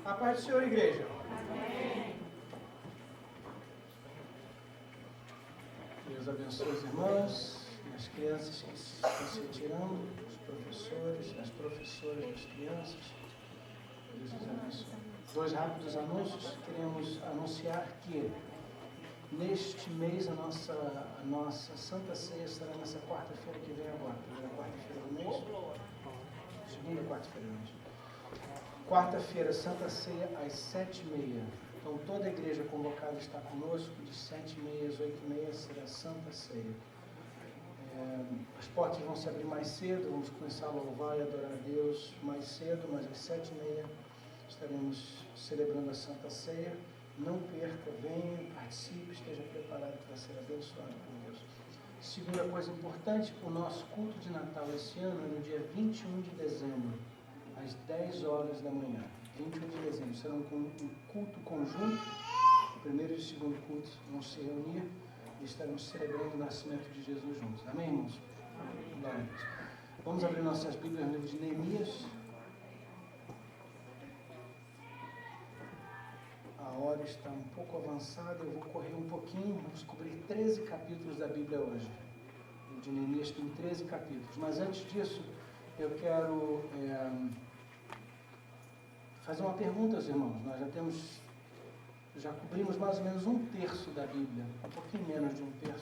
A paz do Senhor, igreja. Amém. Deus abençoe os irmãos, as crianças que estão se retirando, os professores, as professoras das crianças. Deus os abençoe. 2 rápidos anúncios. Queremos anunciar que neste mês a nossa Santa Ceia será nessa quarta-feira que vem agora. Primeira quarta-feira do mês. Segunda quarta-feira do mês. Quarta-feira, Santa Ceia, às 7h30. Então, toda a igreja convocada está conosco, de 7h30 às 8h30 será Santa Ceia. As portas vão se abrir mais cedo, vamos começar a louvar e adorar a Deus mais cedo, mas às 7h30 estaremos celebrando a Santa Ceia. Não perca, venha, participe, esteja preparado para ser abençoado por Deus. Segunda coisa importante, o nosso culto de Natal esse ano é no dia 21 de dezembro. Às 10 horas da manhã, 21 de dezembro, será um culto conjunto. O primeiro e o segundo culto vão se reunir e estaremos celebrando o nascimento de Jesus juntos. Amém, irmãos? Amém. Vamos abrir nossas Bíblias no livro de Neemias. A hora está um pouco avançada, eu vou correr um pouquinho, vamos cobrir 13 capítulos da Bíblia hoje. O livro de Neemias tem 13 capítulos, mas antes disso, eu quero fazer uma pergunta aos irmãos. Nós já cobrimos mais ou menos 1/3 da Bíblia, um pouquinho menos de 1/3,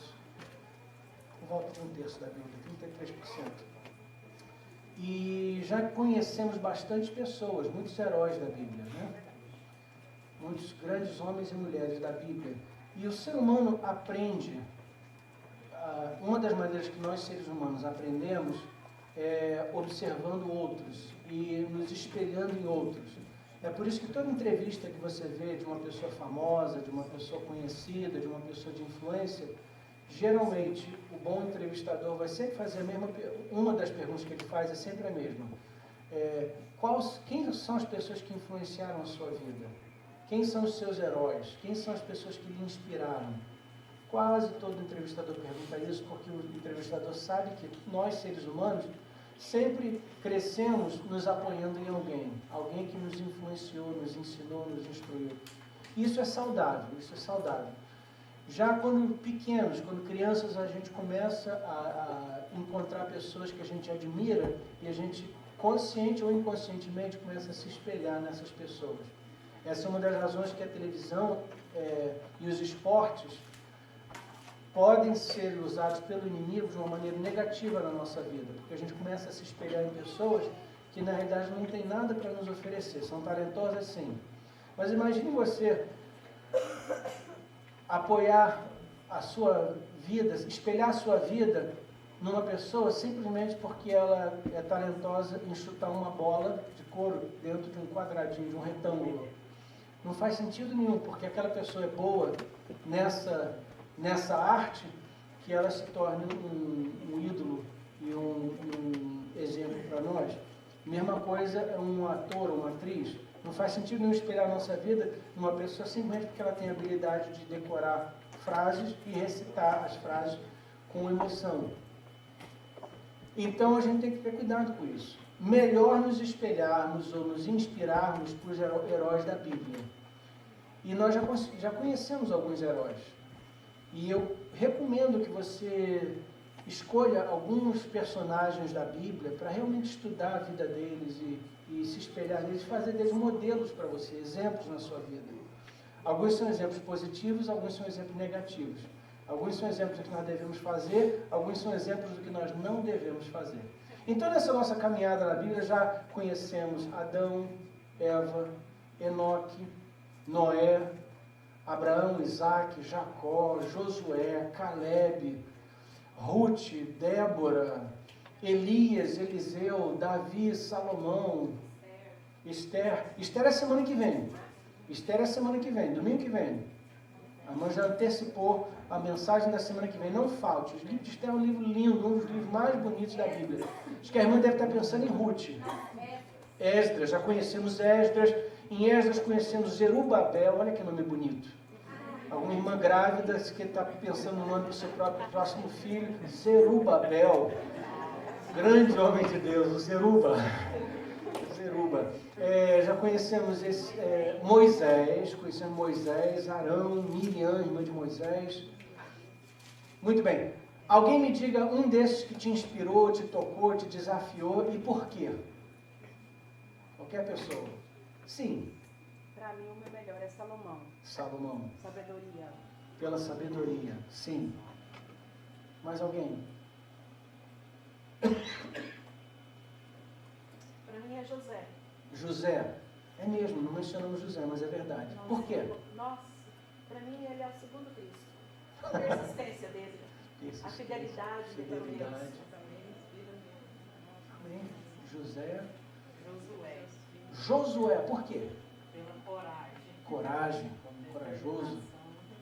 por volta de 1/3 da Bíblia, 33%. E já conhecemos bastante pessoas, muitos heróis da Bíblia, né? Muitos grandes homens e mulheres da Bíblia. E o ser humano aprende, uma das maneiras que nós seres humanos aprendemos é observando outros e nos espelhando em outros. É por isso que toda entrevista que você vê de uma pessoa famosa, de uma pessoa conhecida, de uma pessoa de influência, geralmente o bom entrevistador vai sempre fazer a mesma, uma das perguntas que ele faz é sempre a mesma. Quem são as pessoas que influenciaram a sua vida? Quem são os seus heróis? Quem são as pessoas que lhe inspiraram? Quase todo entrevistador pergunta isso, porque o entrevistador sabe que nós, seres humanos, sempre crescemos nos apoiando em alguém que nos influenciou, nos ensinou, nos instruiu. Isso é saudável, isso é saudável. Já quando pequenos, quando crianças, a gente começa a encontrar pessoas que a gente admira e a gente, consciente ou inconscientemente, começa a se espelhar nessas pessoas. Essa é uma das razões que a televisão e os esportes podem ser usados pelo inimigo de uma maneira negativa na nossa vida, porque a gente começa a se espelhar em pessoas que na realidade não tem nada para nos oferecer, são talentosas sim. Mas imagine você apoiar a sua vida, espelhar a sua vida numa pessoa simplesmente porque ela é talentosa em chutar uma bola de couro dentro de um quadradinho, de um retângulo. Não faz sentido nenhum, porque aquela pessoa é boa nessa arte, que ela se torne um ídolo e um exemplo para nós. Mesma coisa é um ator ou uma atriz. Não faz sentido nenhum espelhar a nossa vida numa pessoa simplesmente porque ela tem a habilidade de decorar frases e recitar as frases com emoção. Então a gente tem que ter cuidado com isso. Melhor nos espelharmos ou nos inspirarmos por heróis da Bíblia. E nós já conhecemos alguns heróis. E eu recomendo que você escolha alguns personagens da Bíblia para realmente estudar a vida deles e se espelhar neles, e fazer deles modelos para você, exemplos na sua vida. Alguns são exemplos positivos, alguns são exemplos negativos. Alguns são exemplos do que nós devemos fazer, alguns são exemplos do que nós não devemos fazer. Então, nessa nossa caminhada na Bíblia, já conhecemos Adão, Eva, Enoque, Noé, Abraão, Isaac, Jacó, Josué, Caleb, Ruth, Débora, Elias, Eliseu, Davi, Salomão, Esther. Esther é semana que vem. Domingo que vem. A mãe já antecipou a mensagem da semana que vem. Não falte. O livro de Esther é um livro lindo, um dos livros mais bonitos da Bíblia. Acho que a irmã deve estar pensando em Ruth. Esdras, já conhecemos Esdras. Em Esdras conhecemos Zerubabel. Olha que nome bonito. Alguma irmã grávida que está pensando no nome do seu próximo filho. Zerubabel. Grande homem de Deus, o Zeruba. já conhecemos Moisés, Arão, Miriam, irmã de Moisés. Muito bem. Alguém me diga um desses que te inspirou, te tocou, te desafiou e por quê? Qualquer pessoa. Sim. Para mim, o meu melhor é Salomão. Salomão. Sabedoria. Pela sabedoria. Sim. Mais alguém? Para mim é José. José. É mesmo, não mencionamos José, mas é verdade. Nossa, por quê? Nossa, para mim ele é o segundo Cristo. A persistência dele. A fidelidade dele. Fidelidade. Amém. José. Josué, por quê? Pela coragem. Coragem, corajoso,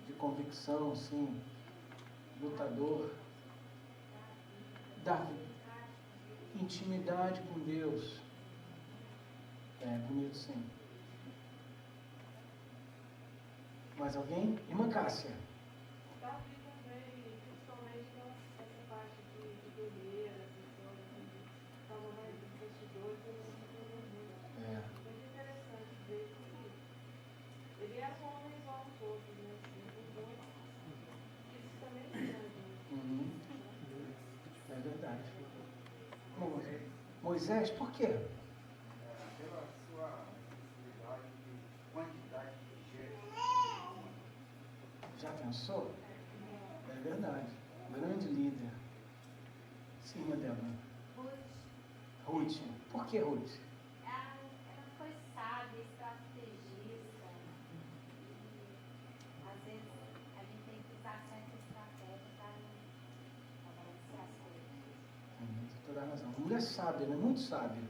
de convicção, sim. Lutador. Davi. Intimidade com Deus. Bonito, sim. Mais alguém? Irmã Cássia. Davi também, principalmente nessa parte de guerreira, falou mais dos bastidores, muito interessante ver que ele era um homem igual aos outros, né? Isso também é grande. É verdade. Moisés, por quê? Pela sua facilidade e quantidade de gestos. Já pensou? É verdade. Grande líder. Sim, irmã Débora. Ruth. Por que Ruth? Ela foi sábia, estrategista. Às vezes a gente tem que usar certa estratégia para balancear as coisas. Tem toda a razão. Mulher sábia, né? Muito sábia.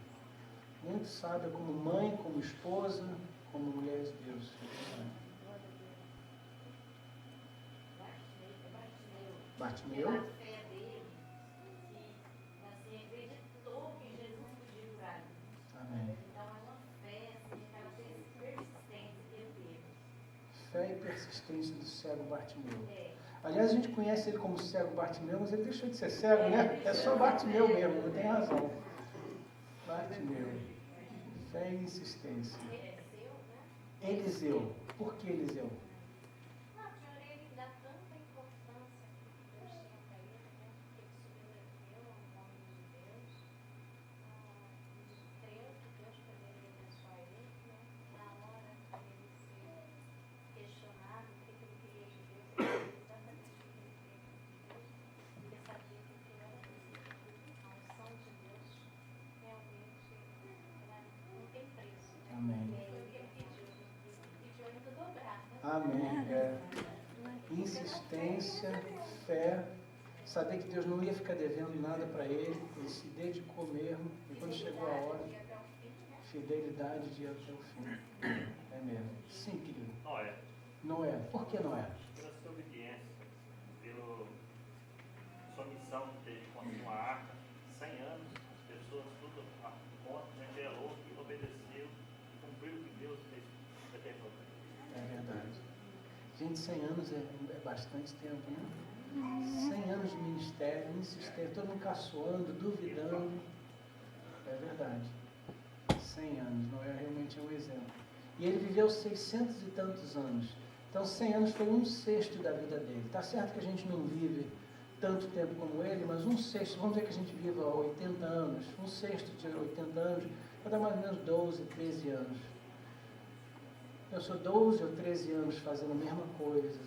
Muito sábia como mãe, como esposa, como mulher de Deus. Bartimeu. Pela fé dele, que assim, acreditou que Jesus podia curar ele. Amém. Então é uma fé, assim, aquela persistência que ele teve. Fé e persistência do cego Bartimeu. Aliás, a gente conhece ele como cego Bartimeu, mas ele deixou de ser cego, né? É só Bartimeu mesmo, não tem razão. Bartimeu. Fé e insistência. Eliseu. Por que Eliseu? Não, por ele dá tanta importância que Deus tinha para ele, né? Porque ele sobreviveu ao nome de Deus. Creu que Deus poderia abençoar ele, né? Na hora que ele ser questionado, o que ele queria de Deus, ele exatamente o que ele queria de Deus. Ele sabia que aquilo era possível. A unção de Deus realmente não tem preço, né? Amém. E aí ele pediu ainda dobrado, né? Amém. Insistência, fé, saber que Deus não ia ficar devendo nada para ele se dedicou mesmo, e quando chegou a hora, fidelidade de ir até o fim. É mesmo. Sim, querido. Noé. Por que Noé? Pela sua obediência, pela sua missão que teve com a arca, 100 anos, as pessoas tudo a ponto, gelou e obedeceu, e cumpriu o que Deus fez determinou. É verdade. Gente, 100 anos é bastante tempo, né? 100 anos de ministério, insistência, todo mundo caçoando, duvidando. É verdade. 100 anos, Noé realmente é um exemplo. E ele viveu 600 e tantos anos. Então 100 anos foi 1/6 da vida dele. Está certo que a gente não vive tanto tempo como ele, mas 1/6, vamos dizer que a gente viva 80 anos, 1/6 de 80 anos, vai dar mais ou menos 12, 13 anos. Eu sou 12 ou 13 anos fazendo a mesma coisa,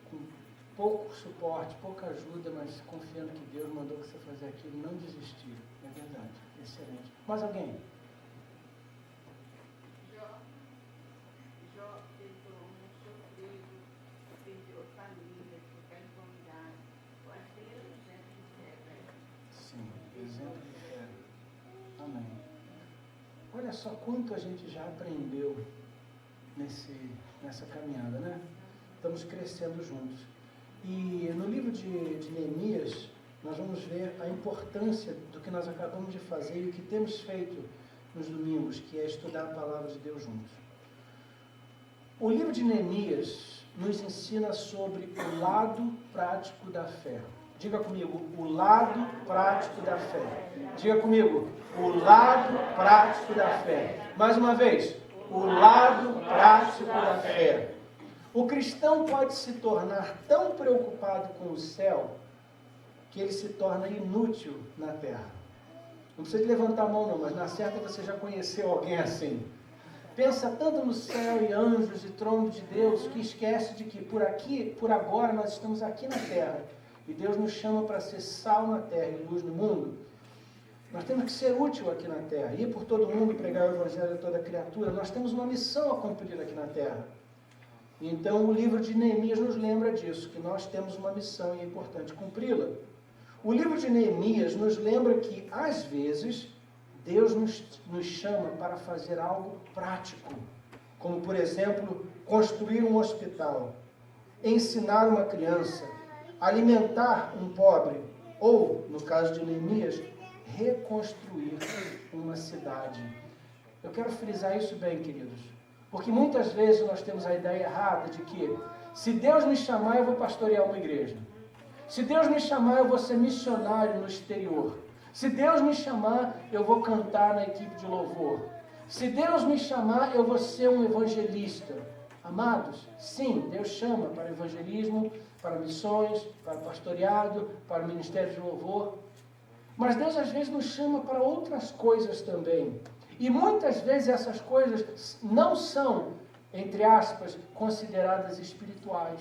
com pouco suporte, pouca ajuda, mas confiando que Deus mandou você fazer aquilo, não desistir. É verdade. Excelente. Mais alguém? Jó teve um sofrido, perdeu a família, ficou encomendrado. Eu acho que ele era um exemplo de fé, né? Sim, exemplo de fé. Amém. Olha só quanto a gente já aprendeu nessa caminhada, né? Estamos crescendo juntos. E no livro de Neemias, nós vamos ver a importância do que nós acabamos de fazer e o que temos feito nos domingos, que é estudar a palavra de Deus juntos. O livro de Neemias nos ensina sobre o lado prático da fé. Diga comigo, o lado prático da fé. Diga comigo, o lado prático da fé. Mais uma vez, o lado prático da fé. O cristão pode se tornar tão preocupado com o céu que ele se torna inútil na terra. Não precisa de levantar a mão não, mas na certa você já conheceu alguém assim. Pensa tanto no céu e anjos e trono de Deus que esquece de que por agora nós estamos aqui na terra e Deus nos chama para ser sal na terra e luz no mundo. Nós temos que ser útil aqui na terra, ir por todo mundo, pregar o evangelho a toda criatura. Nós temos uma missão a cumprir aqui na terra. Então o livro de Neemias nos lembra disso, que nós temos uma missão e é importante cumpri-la. O livro de Neemias nos lembra que, às vezes, Deus nos chama para fazer algo prático, como, por exemplo, construir um hospital, ensinar uma criança, alimentar um pobre, ou, no caso de Neemias, reconstruir uma cidade. Eu quero frisar isso bem, queridos, porque muitas vezes nós temos a ideia errada de que, se Deus me chamar, eu vou pastorear uma igreja. Se Deus me chamar, eu vou ser missionário no exterior. Se Deus me chamar, eu vou cantar na equipe de louvor. Se Deus me chamar, eu vou ser um evangelista. Amados, sim, Deus chama para evangelismo, para missões, para pastoreado, para o ministério de louvor. Mas Deus às vezes nos chama para outras coisas também. E muitas vezes essas coisas não são, entre aspas, consideradas espirituais.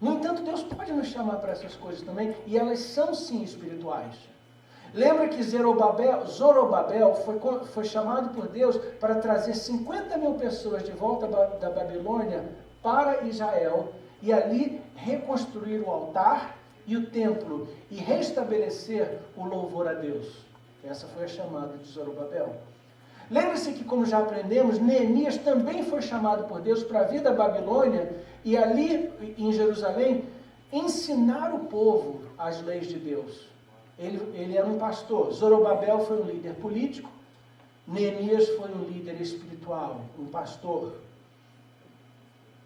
No entanto, Deus pode nos chamar para essas coisas também, e elas são sim espirituais. Lembra que Zorobabel foi chamado por Deus para trazer 50 mil pessoas de volta da Babilônia para Israel, e ali reconstruir o altar e o templo, e restabelecer o louvor a Deus. Essa foi a chamada de Zorobabel. Lembre-se que, como já aprendemos, Neemias também foi chamado por Deus para vir da Babilônia e ali em Jerusalém ensinar o povo as leis de Deus. Ele era um pastor. Zorobabel foi um líder político, Neemias foi um líder espiritual, um pastor.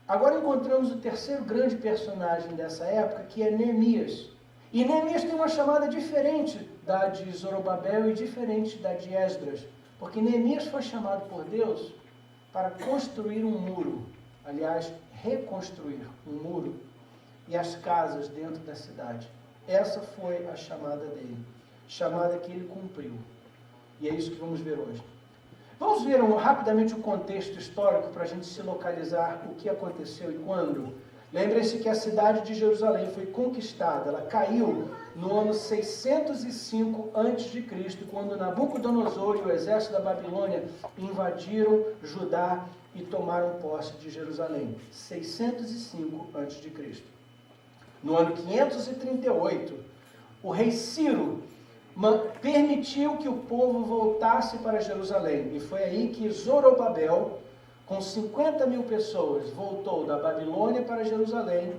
Agora encontramos o terceiro grande personagem dessa época, que é Neemias. E Neemias tem uma chamada diferente da de Zorobabel e diferente da de Esdras. Porque Neemias foi chamado por Deus para construir um muro. Aliás, reconstruir um muro e as casas dentro da cidade. Essa foi a chamada dele. Chamada que ele cumpriu. E é isso que vamos ver hoje. Vamos ver rapidamente o contexto histórico para a gente se localizar o que aconteceu e quando. Lembrem-se que a cidade de Jerusalém foi conquistada, ela caiu no ano 605 a.C., quando Nabucodonosor e o exército da Babilônia invadiram Judá e tomaram posse de Jerusalém. 605 a.C. No ano 538, o rei Ciro permitiu que o povo voltasse para Jerusalém. E foi aí que Zorobabel, com 50 mil pessoas, voltou da Babilônia para Jerusalém,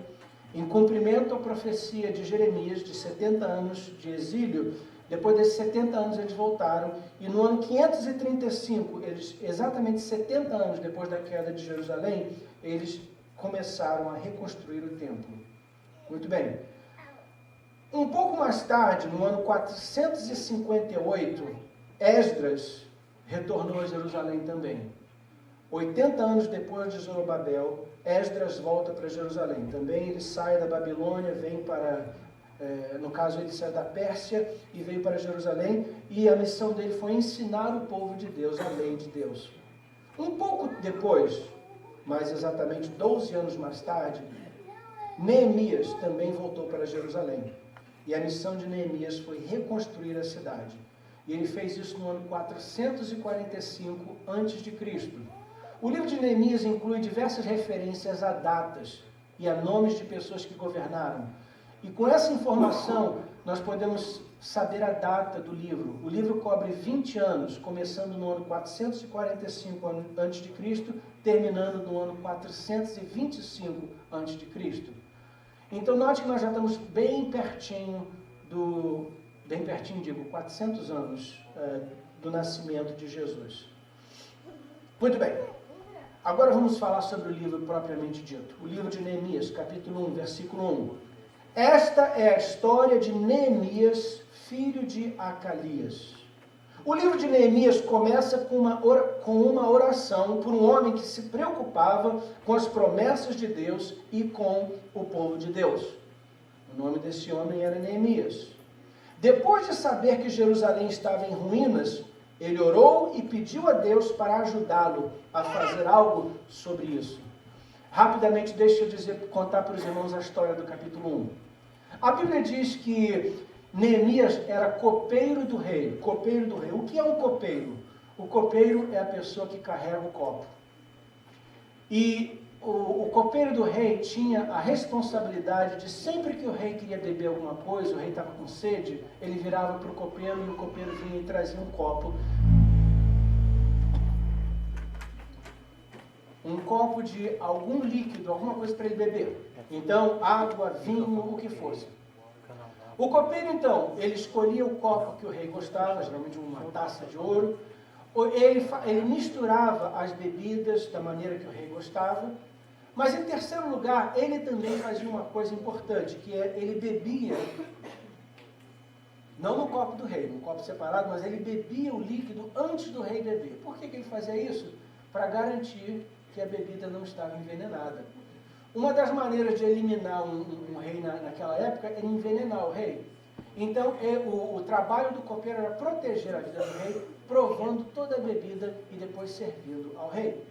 em cumprimento à profecia de Jeremias, de 70 anos de exílio. Depois desses 70 anos eles voltaram, e no ano 535, exatamente 70 anos depois da queda de Jerusalém, eles começaram a reconstruir o templo. Muito bem. Um pouco mais tarde, no ano 458, Esdras retornou a Jerusalém também. 80 anos depois de Zorobabel, Esdras volta para Jerusalém. Também ele sai da Babilônia, vem para, no caso ele sai da Pérsia e veio para Jerusalém, e a missão dele foi ensinar o povo de Deus a lei de Deus. Um pouco depois, mais exatamente 12 anos mais tarde, Neemias também voltou para Jerusalém. E a missão de Neemias foi reconstruir a cidade. E ele fez isso no ano 445 a.C. O livro de Neemias inclui diversas referências a datas e a nomes de pessoas que governaram. E com essa informação, nós podemos saber a data do livro. O livro cobre 20 anos, começando no ano 445 a.C., terminando no ano 425 a.C. Então, note que nós já estamos bem pertinho 400 anos do nascimento de Jesus. Muito bem. Agora vamos falar sobre o livro propriamente dito. O livro de Neemias, capítulo 1, versículo 1. Esta é a história de Neemias, filho de Acalias. O livro de Neemias começa com uma oração por um homem que se preocupava com as promessas de Deus e com o povo de Deus. O nome desse homem era Neemias. Depois de saber que Jerusalém estava em ruínas, ele orou e pediu a Deus para ajudá-lo a fazer algo sobre isso. Rapidamente, deixa eu contar para os irmãos a história do capítulo 1. A Bíblia diz que Neemias era copeiro do rei. Copeiro do rei. O que é um copeiro? O copeiro é a pessoa que carrega o copo. E o copeiro do rei tinha a responsabilidade de, sempre que o rei queria beber alguma coisa, o rei estava com sede, ele virava para o copeiro e o copeiro vinha e trazia um copo. Um copo de algum líquido, alguma coisa para ele beber. Então, água, vinho, o que fosse. O copeiro, então, ele escolhia o copo que o rei gostava, geralmente uma taça de ouro. Ele misturava as bebidas da maneira que o rei gostava. Mas, em terceiro lugar, ele também fazia uma coisa importante, que é, ele bebia, não no copo do rei, num copo separado, mas ele bebia o líquido antes do rei beber. Por que ele fazia isso? Para garantir que a bebida não estava envenenada. Uma das maneiras de eliminar um rei naquela época era envenenar o rei. Então, o trabalho do copeiro era proteger a vida do rei, provando toda a bebida e depois servindo ao rei.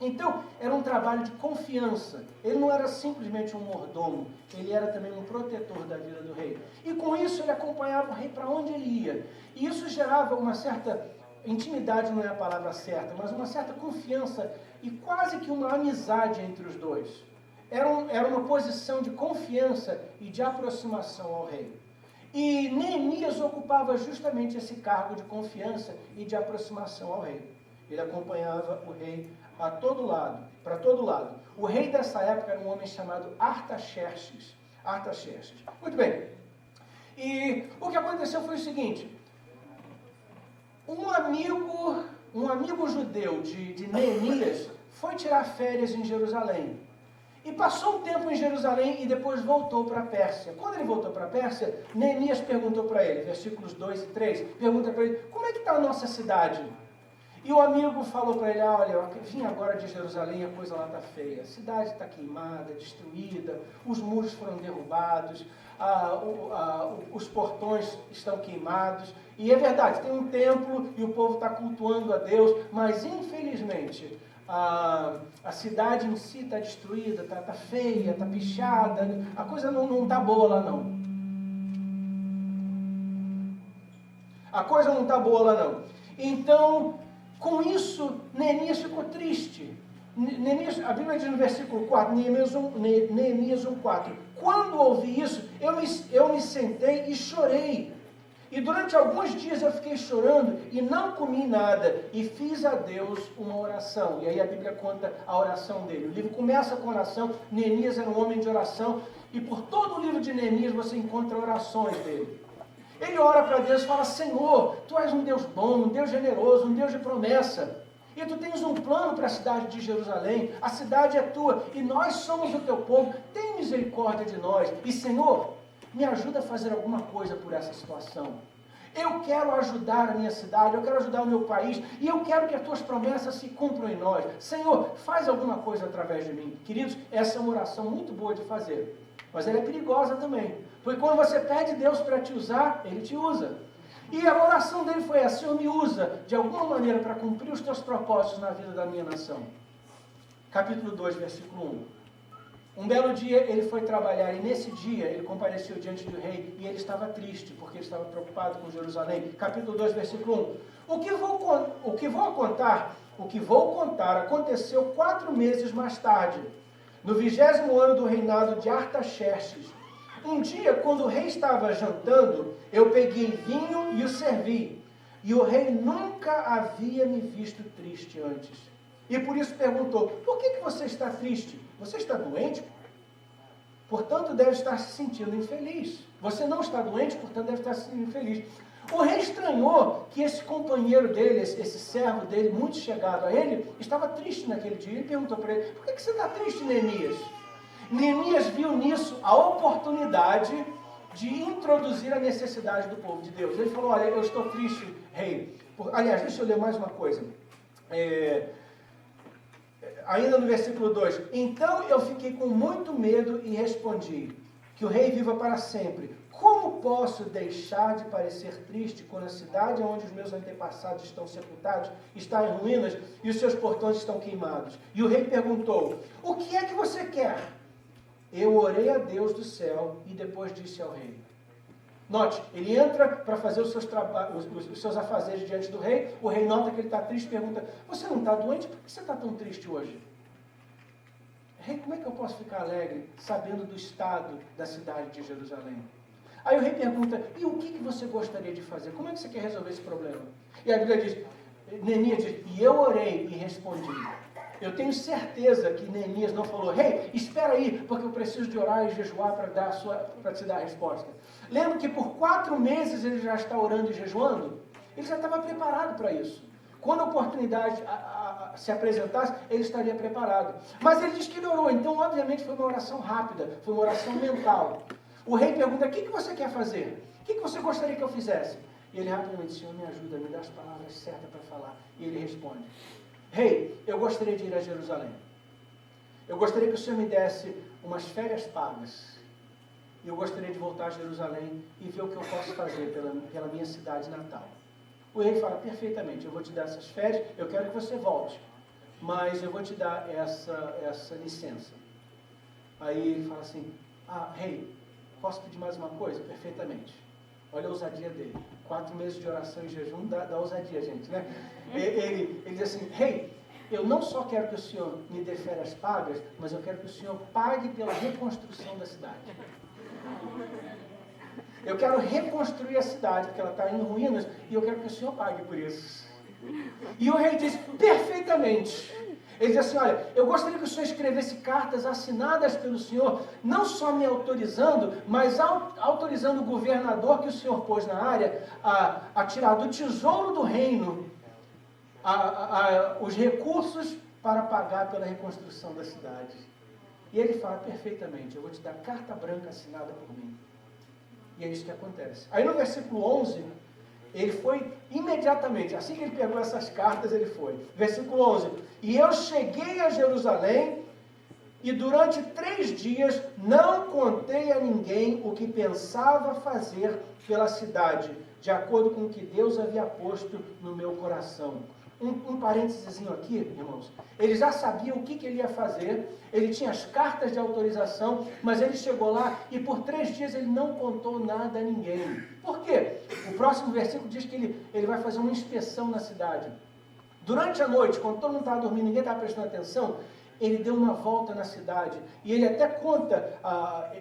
Então, era um trabalho de confiança. Ele não era simplesmente um mordomo, ele era também um protetor da vida do rei. E com isso, ele acompanhava o rei para onde ele ia. E isso gerava uma certa intimidade, não é a palavra certa, mas uma certa confiança e quase que uma amizade entre os dois. Era uma posição de confiança e de aproximação ao rei. E Neemias ocupava justamente esse cargo de confiança e de aproximação ao rei. Ele acompanhava o rei a todo lado, para todo lado. O rei dessa época era um homem chamado Artaxerxes. Muito bem. E o que aconteceu foi o seguinte. Um amigo judeu de Neemias foi tirar férias em Jerusalém. E passou um tempo em Jerusalém e depois voltou para a Pérsia. Quando ele voltou para a Pérsia, Neemias perguntou para ele, versículos 2 e 3, pergunta para ele, como é que está a nossa cidade? E o amigo falou para ele, olha, eu vim agora de Jerusalém, a coisa lá está feia. A cidade está queimada, destruída, os muros foram derrubados, os portões estão queimados. E é verdade, tem um templo e o povo está cultuando a Deus, mas infelizmente a cidade em si está destruída, está feia, está pichada, a coisa não está boa lá não. A coisa não está boa lá não. Então, com isso, Neemias ficou triste. A Bíblia diz no versículo 4, Neemias 1:4, quando ouvi isso, eu me sentei e chorei. E durante alguns dias eu fiquei chorando e não comi nada. E fiz a Deus uma oração. E aí a Bíblia conta a oração dele. O livro começa com oração. Neemias era um homem de oração. E por todo o livro de Neemias você encontra orações dele. Ele ora para Deus e fala, Senhor, Tu és um Deus bom, um Deus generoso, um Deus de promessa. E Tu tens um plano para a cidade de Jerusalém. A cidade é Tua e nós somos o Teu povo. Tem misericórdia de nós. E Senhor, me ajuda a fazer alguma coisa por essa situação. Eu quero ajudar a minha cidade, eu quero ajudar o meu país, e eu quero que as Tuas promessas se cumpram em nós. Senhor, faz alguma coisa através de mim. Queridos, essa é uma oração muito boa de fazer, mas ela é perigosa também. Porque quando você pede Deus para te usar, Ele te usa. E a oração dele foi essa, Senhor, me usa de alguma maneira para cumprir os Teus propósitos na vida da minha nação. Capítulo 2, versículo 1. Um belo dia ele foi trabalhar e nesse dia ele compareceu diante do rei e ele estava triste porque ele estava preocupado com Jerusalém. Capítulo 2, versículo 1. O que vou contar aconteceu 4 meses mais tarde, no 20º ano do reinado de Artaxerxes. Um dia, quando o rei estava jantando, eu peguei vinho e o servi. E o rei nunca havia me visto triste antes. E por isso perguntou, por que você está triste? Você está doente? Portanto, deve estar se sentindo infeliz. Você não está doente, portanto, deve estar se sentindo infeliz. O rei estranhou que esse companheiro dele, esse servo dele, muito chegado a ele, estava triste naquele dia. Ele perguntou para ele, por que você está triste, Neemias? Neemias viu nisso a oportunidade de introduzir a necessidade do povo de Deus. Ele falou, olha, eu estou triste, rei, Aliás, deixa eu ler mais uma coisa. Ainda no versículo 2. Então eu fiquei com muito medo e respondi, que o rei viva para sempre. Como posso deixar de parecer triste quando a cidade onde os meus antepassados estão sepultados está em ruínas e os seus portões estão queimados? E o rei perguntou, o que é que você quer? Eu orei a Deus do céu e depois disse ao rei. Note, ele entra para fazer os seus afazeres diante do rei, o rei nota que ele está triste e pergunta, você não está doente? Por que você está tão triste hoje? Rei, como é que eu posso ficar alegre sabendo do estado da cidade de Jerusalém? Aí o rei pergunta, e o que você gostaria de fazer? Como é que você quer resolver esse problema? E a Bíblia diz, Neemias diz, e eu orei e respondi. Eu tenho certeza que Neemias não falou, rei, espera aí, porque eu preciso de orar e jejuar para te dar a resposta. Lembra que por 4 meses ele já está orando e jejuando? Ele já estava preparado para isso. Quando a oportunidade se apresentasse, ele estaria preparado. Mas ele diz que ele orou, então obviamente foi uma oração rápida, foi uma oração mental. O rei pergunta, o que você quer fazer? O que você gostaria que eu fizesse? E ele rapidamente, Senhor, me ajuda, me dá as palavras certas para falar. E ele responde, rei, eu gostaria de ir a Jerusalém. Eu gostaria que o Senhor me desse umas férias pagas. E eu gostaria de voltar a Jerusalém e ver o que eu posso fazer pela minha cidade natal. O rei fala, perfeitamente, eu vou te dar essas férias, eu quero que você volte, mas eu vou te dar essa licença. Aí ele fala assim, rei, posso pedir mais uma coisa? Perfeitamente. Olha a ousadia dele. 4 meses de oração e jejum dá ousadia, gente, né? Ele diz assim, rei, eu não só quero que o senhor me dê férias pagas, mas eu quero que o senhor pague pela reconstrução da cidade. Eu quero reconstruir a cidade, porque ela está em ruínas, e eu quero que o senhor pague por isso. E o rei diz, perfeitamente. Ele diz assim, olha, eu gostaria que o senhor escrevesse cartas assinadas pelo senhor, não só me autorizando, mas autorizando o governador que o senhor pôs na área a tirar do tesouro do reino os recursos para pagar pela reconstrução da cidade. E ele fala, perfeitamente, eu vou te dar carta branca assinada por mim. E é isso que acontece. Aí no versículo 11, ele foi imediatamente, assim que ele pegou essas cartas, ele foi. Versículo 11, e eu cheguei a Jerusalém, e durante 3 dias não contei a ninguém o que pensava fazer pela cidade, de acordo com o que Deus havia posto no meu coração. Um parênteses aqui, irmãos. Ele já sabia o que ele ia fazer, ele tinha as cartas de autorização, mas ele chegou lá e por 3 dias ele não contou nada a ninguém. Por quê? O próximo versículo diz que ele vai fazer uma inspeção na cidade. Durante a noite, quando todo mundo estava dormindo, ninguém estava prestando atenção, ele deu uma volta na cidade. E ele até conta,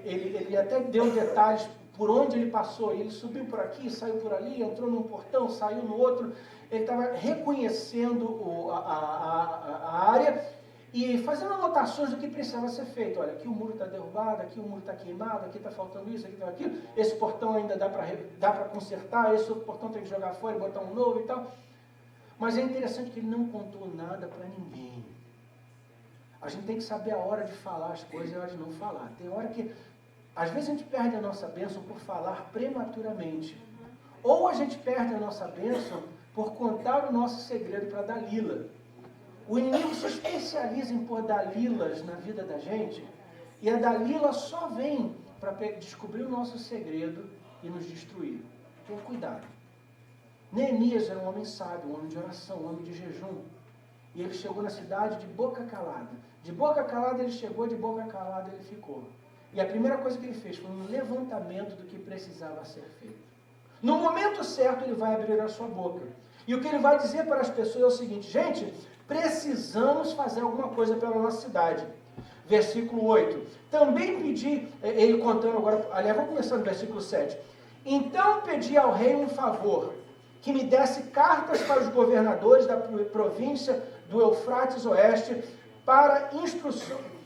ele até deu detalhes por onde ele passou. Ele subiu por aqui, saiu por ali, entrou num portão, saiu no outro. Ele estava reconhecendo a área e fazendo anotações do que precisava ser feito. Olha, aqui o muro está derrubado, aqui o muro está queimado, aqui está faltando isso, aqui está aquilo. Esse portão ainda dá para consertar, esse outro portão tem que jogar fora e botar um novo e tal. Mas é interessante que ele não contou nada para ninguém. A gente tem que saber a hora de falar as coisas e a hora de não falar. Tem hora que, às vezes, a gente perde a nossa bênção por falar prematuramente. Ou a gente perde a nossa bênção por contar o nosso segredo para Dalila. O inimigo se especializa em pôr Dalilas na vida da gente, e a Dalila só vem para descobrir o nosso segredo e nos destruir. Então, cuidado. Neemias era um homem sábio, um homem de oração, um homem de jejum. E ele chegou na cidade de boca calada. De boca calada ele chegou, de boca calada ele ficou. E a primeira coisa que ele fez foi um levantamento do que precisava ser feito. No momento certo ele vai abrir a sua boca. E o que ele vai dizer para as pessoas é o seguinte, gente, precisamos fazer alguma coisa pela nossa cidade. Versículo 8. Também pedi, ele contando agora, aliás, vamos começar no versículo 7. Então pedi ao rei um favor, que me desse cartas para os governadores da província do Eufrates Oeste,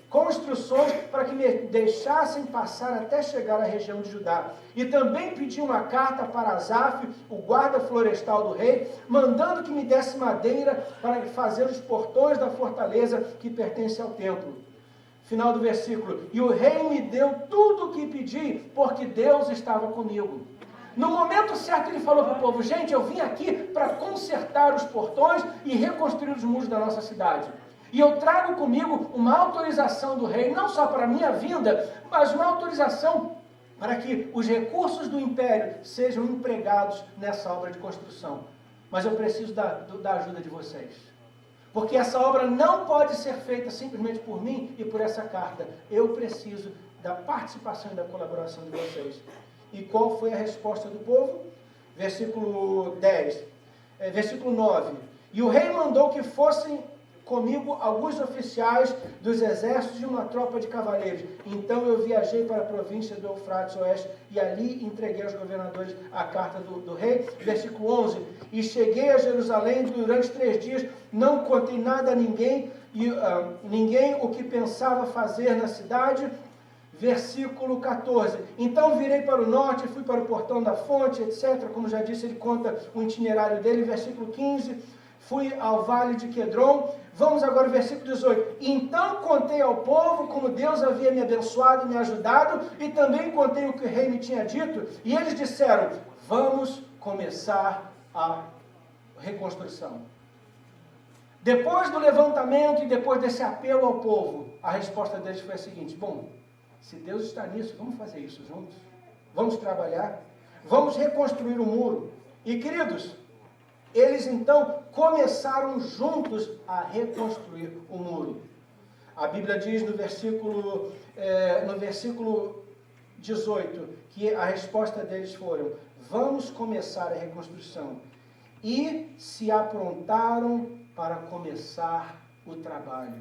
com instruções para que me deixassem passar até chegar à região de Judá. E também pedi uma carta para Asaf, o guarda florestal do rei, mandando que me desse madeira para fazer os portões da fortaleza que pertence ao templo. Final do versículo. E o rei me deu tudo o que pedi, porque Deus estava comigo. No momento certo ele falou para o povo, gente, eu vim aqui para consertar os portões e reconstruir os muros da nossa cidade. E eu trago comigo uma autorização do rei, não só para a minha vinda, mas uma autorização para que os recursos do império sejam empregados nessa obra de construção. Mas eu preciso da ajuda de vocês. Porque essa obra não pode ser feita simplesmente por mim e por essa carta. Eu preciso da participação e da colaboração de vocês. E qual foi a resposta do povo? Versículo 9. E o rei mandou que fossem comigo alguns oficiais dos exércitos e uma tropa de cavaleiros. Então eu viajei para a província do Eufrates Oeste e ali entreguei aos governadores a carta do rei. Versículo 11. E cheguei a Jerusalém durante 3 dias, não contei nada a ninguém, ninguém o que pensava fazer na cidade. Versículo 14. Então virei para o norte, fui para o portão da fonte, etc. Como já disse, ele conta o itinerário dele. Versículo 15. Fui ao vale de Quedron. Vamos agora ao versículo 18. Então contei ao povo como Deus havia me abençoado e me ajudado, e também contei o que o rei me tinha dito, e eles disseram, vamos começar a reconstrução. Depois do levantamento e depois desse apelo ao povo, a resposta deles foi a seguinte, bom, se Deus está nisso, vamos fazer isso juntos, vamos trabalhar, vamos reconstruir o muro. E queridos, eles então começaram juntos a reconstruir o muro. A Bíblia diz no versículo 18 que a resposta deles foram, vamos começar a reconstrução. E se aprontaram para começar o trabalho.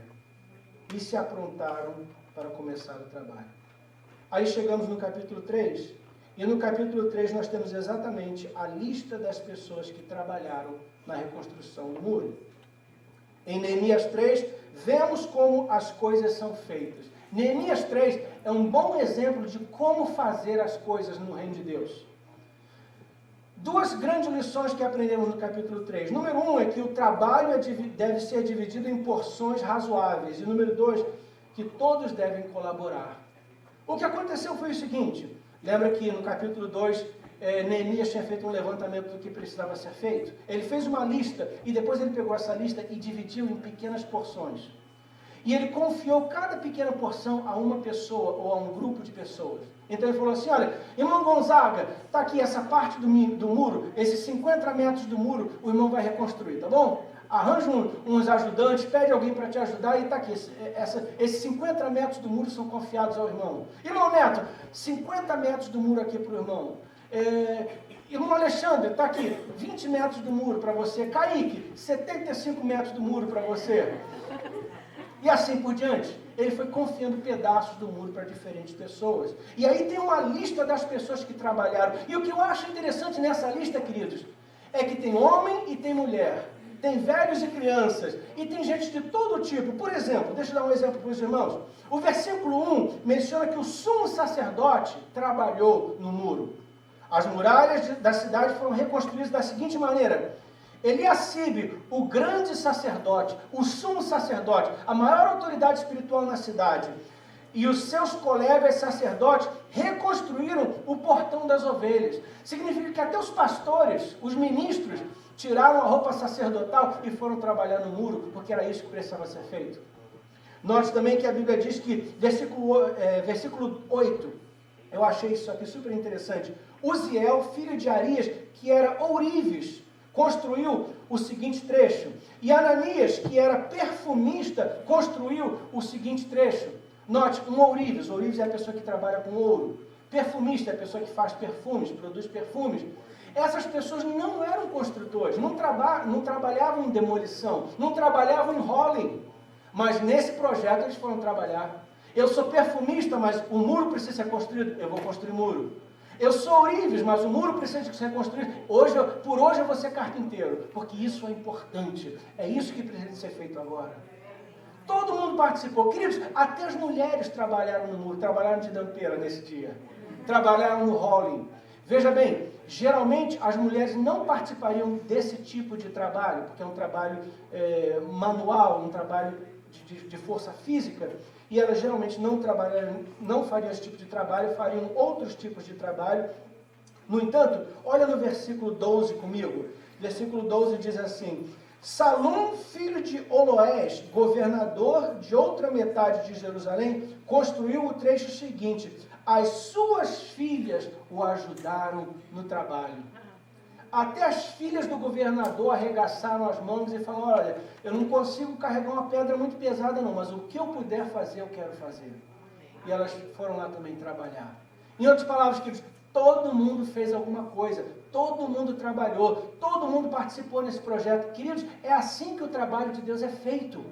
Aí chegamos no capítulo 3. E no capítulo 3 nós temos exatamente a lista das pessoas que trabalharam na reconstrução do muro. Em Neemias 3, vemos como as coisas são feitas. Neemias 3 é um bom exemplo de como fazer as coisas no reino de Deus. 2 grandes lições que aprendemos no capítulo 3. Número 1 é que o trabalho deve ser dividido em porções razoáveis. E número 2, que todos devem colaborar. O que aconteceu foi o seguinte... Lembra que no capítulo 2, Neemias tinha feito um levantamento do que precisava ser feito? Ele fez uma lista e depois ele pegou essa lista e dividiu em pequenas porções. E ele confiou cada pequena porção a uma pessoa ou a um grupo de pessoas. Então ele falou assim, olha, irmão Gonzaga, está aqui essa parte do muro, esses 50 metros do muro, o irmão vai reconstruir, tá bom? Arranja uns ajudantes, pede alguém para te ajudar e está aqui. Esses 50 metros do muro são confiados ao irmão. Irmão Neto, 50 metros do muro aqui para o irmão. Irmão Alexandre, está aqui, 20 metros do muro para você. Kaique, 75 metros do muro para você. E assim por diante. Ele foi confiando pedaços do muro para diferentes pessoas. E aí tem uma lista das pessoas que trabalharam. E o que eu acho interessante nessa lista, queridos, é que tem homem e tem mulher. Tem velhos e crianças, e tem gente de todo tipo. Por exemplo, deixa eu dar um exemplo para os irmãos. O versículo 1 menciona que o sumo sacerdote trabalhou no muro. As muralhas da cidade foram reconstruídas da seguinte maneira. Eliacibe, o grande sacerdote, o sumo sacerdote, a maior autoridade espiritual na cidade, e os seus colegas sacerdotes reconstruíram o portão das ovelhas. Significa que até os pastores, os ministros, tiraram a roupa sacerdotal e foram trabalhar no muro, porque era isso que precisava ser feito. Note também que a Bíblia diz que, versículo 8, eu achei isso aqui super interessante. Uziel, filho de Arias, que era ourives, construiu o seguinte trecho. E Ananias, que era perfumista, construiu o seguinte trecho. Note, um ourives é a pessoa que trabalha com ouro. Perfumista é a pessoa que faz perfumes, produz perfumes. Essas pessoas não eram construtores, não trabalhavam em demolição, não trabalhavam em rolling. Mas nesse projeto eles foram trabalhar. Eu sou perfumista, mas o muro precisa ser construído, eu vou construir muro. Eu sou ourives, mas o muro precisa ser construído. Por hoje eu vou ser carpinteiro, porque isso é importante. É isso que precisa ser feito agora. Todo mundo participou. Queridos, até as mulheres trabalharam no muro, trabalharam de dampeira nesse dia. Trabalharam no rolling. Veja bem, geralmente as mulheres não participariam desse tipo de trabalho, porque é um trabalho manual, um trabalho de força física, e elas geralmente não fariam esse tipo de trabalho, fariam outros tipos de trabalho. No entanto, olha no versículo 12 comigo. Versículo 12 diz assim: Salum, filho de Oloés, governador de outra metade de Jerusalém, construiu o trecho seguinte: as suas filhas o ajudaram no trabalho. Até as filhas do governador arregaçaram as mãos e falaram: olha, eu não consigo carregar uma pedra muito pesada não, mas o que eu puder fazer, eu quero fazer. E elas foram lá também trabalhar. Em outras palavras, queridos, todo mundo fez alguma coisa, todo mundo trabalhou, todo mundo participou nesse projeto. Queridos, é assim que o trabalho de Deus é feito.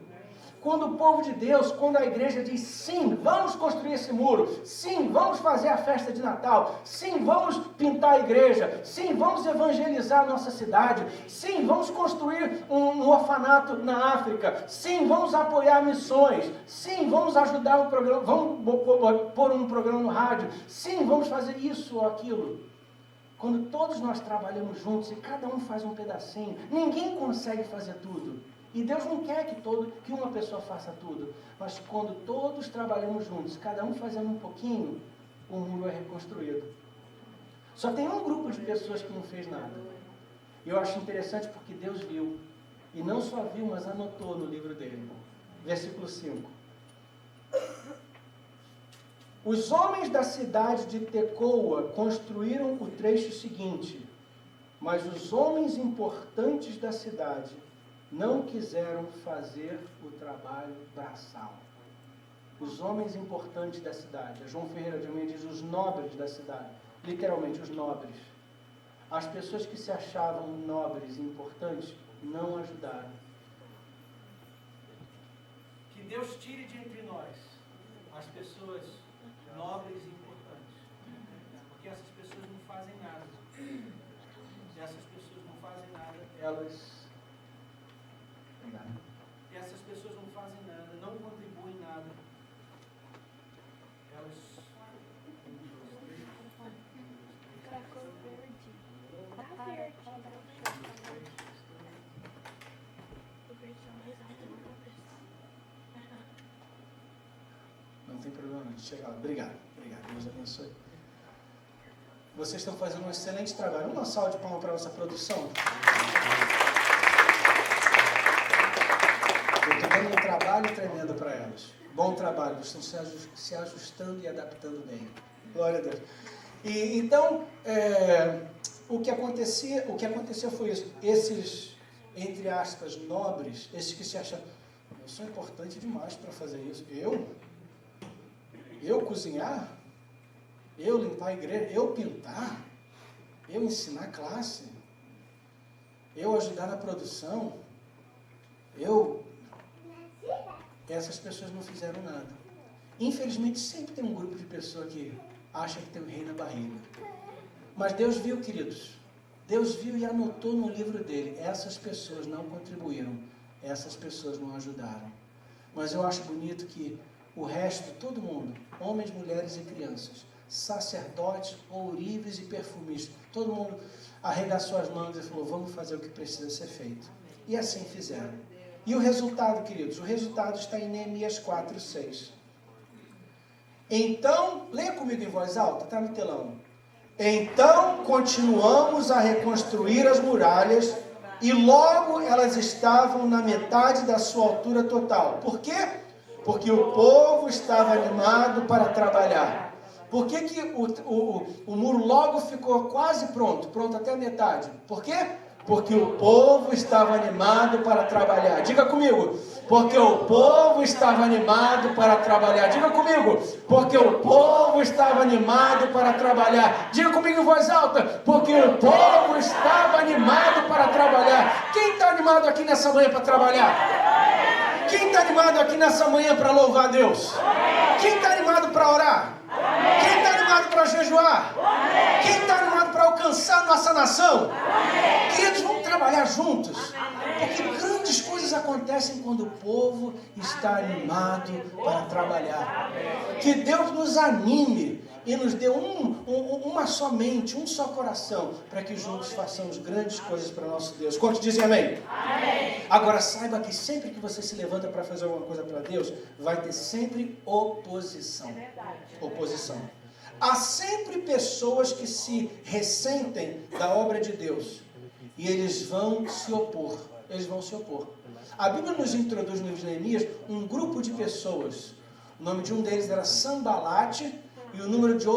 Quando o povo de Deus, quando a igreja diz sim, vamos construir esse muro, sim, vamos fazer a festa de Natal, sim, vamos pintar a igreja, sim, vamos evangelizar a nossa cidade, sim, vamos construir um orfanato na África, sim, vamos apoiar missões, sim, vamos ajudar um programa, vamos pôr um programa no rádio, sim, vamos fazer isso ou aquilo. Quando todos nós trabalhamos juntos e cada um faz um pedacinho, ninguém consegue fazer tudo. E Deus não quer que uma pessoa faça tudo. Mas quando todos trabalhamos juntos, cada um fazendo um pouquinho, o muro é reconstruído. Só tem um grupo de pessoas que não fez nada. E eu acho interessante porque Deus viu. E não só viu, mas anotou no livro dele. Versículo 5. Os homens da cidade de Tecoa construíram o trecho seguinte, mas os homens importantes da cidade não quiseram fazer o trabalho braçal. Os homens importantes da cidade. A João Ferreira de Almeida diz os nobres da cidade. Literalmente, os nobres. As pessoas que se achavam nobres e importantes não ajudaram. Que Deus tire de entre nós as pessoas nobres e importantes. Porque essas pessoas não fazem nada. Se essas pessoas não fazem nada, essas pessoas não fazem nada, não contribuem nada. Elas... Não tem problema de chegar lá. Obrigado. Deus abençoe. Vocês estão fazendo um excelente trabalho. Uma salva de palmas para a nossa produção. Eu estou dando um trabalho tremendo para elas. Bom trabalho, estão se ajustando e adaptando bem. Glória a Deus. E então, o que aconteceu foi isso. Esses, entre aspas, nobres, esses que se acham, eu sou importante demais para fazer isso. Eu cozinhar? Eu limpar a igreja? Eu pintar? Eu ensinar a classe? Eu ajudar na produção? Essas pessoas não fizeram nada. Infelizmente, sempre tem um grupo de pessoas que acha que tem um rei na barriga. Mas Deus viu, queridos. Deus viu e anotou no livro dele. Essas pessoas não contribuíram. Essas pessoas não ajudaram. Mas eu acho bonito que o resto, todo mundo, homens, mulheres e crianças, sacerdotes, ourives e perfumistas, todo mundo arregaçou as mãos e falou: vamos fazer o que precisa ser feito. E assim fizeram. E o resultado, queridos? O resultado está em Neemias 4:6. Então, leia comigo em voz alta, está no telão. Então, continuamos a reconstruir as muralhas e logo elas estavam na metade da sua altura total. Por quê? Porque o povo estava animado para trabalhar. Por que o muro logo ficou quase pronto até a metade? Por quê? Porque o povo estava animado para trabalhar. Diga comigo. Porque o povo estava animado para trabalhar. Diga comigo. Porque o povo estava animado para trabalhar. Diga comigo em voz alta. Porque o povo estava animado para trabalhar. Quem está animado aqui nessa manhã para trabalhar? Quem está animado aqui nessa manhã para louvar a Deus? Quem está animado para orar? Quem está animado para jejuar? Quem está animado para alcançar a nossa nação? Queridos, vamos trabalhar juntos. Porque grandes coisas acontecem quando o povo está animado para trabalhar. Que Deus nos anime e nos dê uma só mente, um só coração, para que juntos façamos grandes coisas para o nosso Deus. Quantos dizem amém? Amém. Agora saiba que sempre que você se levanta para fazer alguma coisa para Deus, vai ter sempre oposição. Oposição. Há sempre pessoas que se ressentem da obra de Deus e eles vão se opor. A Bíblia nos introduz no livro de Neemias um grupo de pessoas. O nome de um deles era Sambalate e o nome de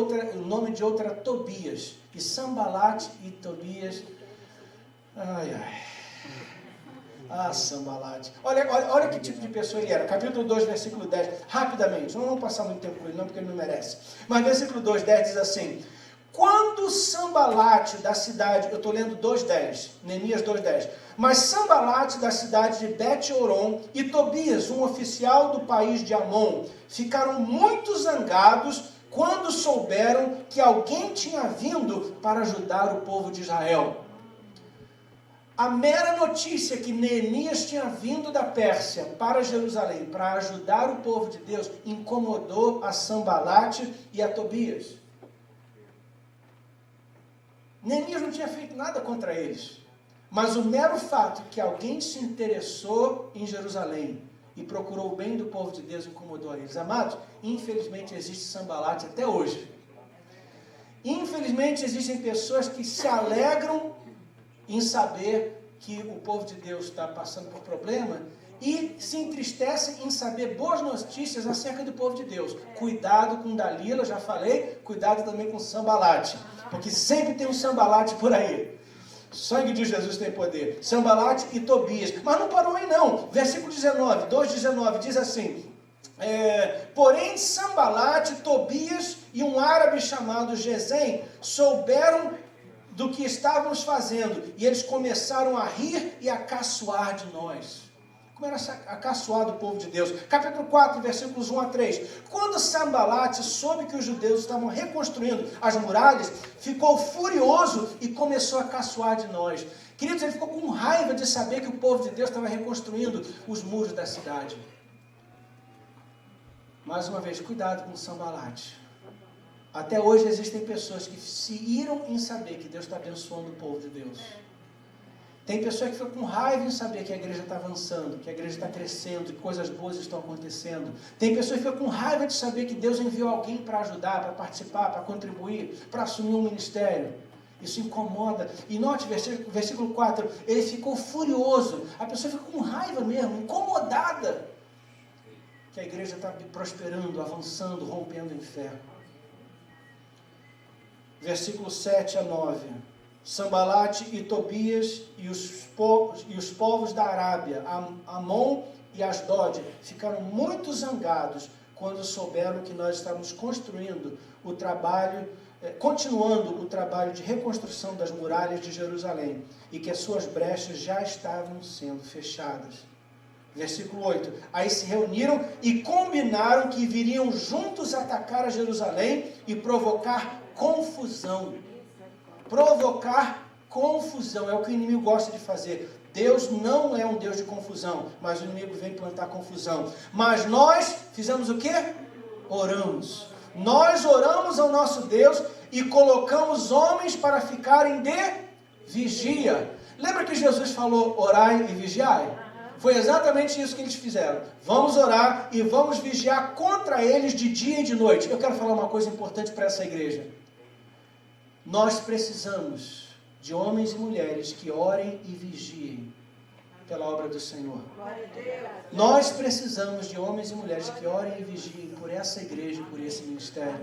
outro era Tobias. E Sambalate e Tobias... Sambalate. Olha que tipo de pessoa ele era. Capítulo 2, versículo 10. Rapidamente. Não vamos passar muito tempo com ele, não, porque ele não merece. Mas versículo 2, 10 diz assim: quando Sambalate da cidade... Eu estou lendo 2,10. Neemias 2,10. Mas Sambalate da cidade de Bet-Horon e Tobias, um oficial do país de Amon, ficaram muito zangados quando souberam que alguém tinha vindo para ajudar o povo de Israel. A mera notícia que Neemias tinha vindo da Pérsia para Jerusalém para ajudar o povo de Deus incomodou a Sambalate e a Tobias. Neemias não tinha feito nada contra eles, mas o mero fato que alguém se interessou em Jerusalém e procurou o bem do povo de Deus incomodou eles. Amados, infelizmente existe Sambalate até hoje. Infelizmente existem pessoas que se alegram em saber que o povo de Deus está passando por problema e se entristecem em saber boas notícias acerca do povo de Deus. Cuidado com Dalila, já falei, cuidado também com Sambalate, porque sempre tem um Sambalate por aí. O sangue de Jesus tem poder. Sambalate e Tobias. Mas não parou aí não. Versículo 19, 2,19 diz assim: porém Sambalate, Tobias e um árabe chamado Gesem souberam do que estávamos fazendo, e eles começaram a rir e a caçoar de nós. Como era a caçoar do povo de Deus? Capítulo 4, versículos 1 a 3. Quando Sambalate soube que os judeus estavam reconstruindo as muralhas, ficou furioso e começou a caçoar de nós. Queridos, ele ficou com raiva de saber que o povo de Deus estava reconstruindo os muros da cidade. Mais uma vez, cuidado com Sambalate. Até hoje existem pessoas que se iram em saber que Deus está abençoando o povo de Deus. Tem pessoas que ficam com raiva em saber que a igreja está avançando, que a igreja está crescendo, que coisas boas estão acontecendo. Tem pessoas que ficam com raiva de saber que Deus enviou alguém para ajudar, para participar, para contribuir, para assumir um ministério. Isso incomoda. E note, versículo 4, ele ficou furioso. A pessoa fica com raiva mesmo, incomodada, que a igreja está prosperando, avançando, rompendo em fé. Versículo 7 a 9. Sambalate e Tobias e os povos da Arábia, Amon e Asdod, ficaram muito zangados quando souberam que nós estávamos continuando o trabalho de reconstrução das muralhas de Jerusalém e que as suas brechas já estavam sendo fechadas. Versículo 8. Aí se reuniram e combinaram que viriam juntos atacar a Jerusalém e provocar confusão. Provocar confusão é o que o inimigo gosta de fazer. Deus não é um Deus de confusão, mas o inimigo vem plantar confusão. Mas nós fizemos o quê? Oramos. Nós oramos ao nosso Deus e colocamos homens para ficarem de vigia. Lembra que Jesus falou orai e vigiai? Foi exatamente isso que eles fizeram. Vamos orar e vamos vigiar contra eles de dia e de noite. Eu quero falar uma coisa importante para essa igreja. Nós precisamos de homens e mulheres que orem e vigiem pela obra do Senhor. Nós precisamos de homens e mulheres que orem e vigiem por essa igreja, por esse ministério.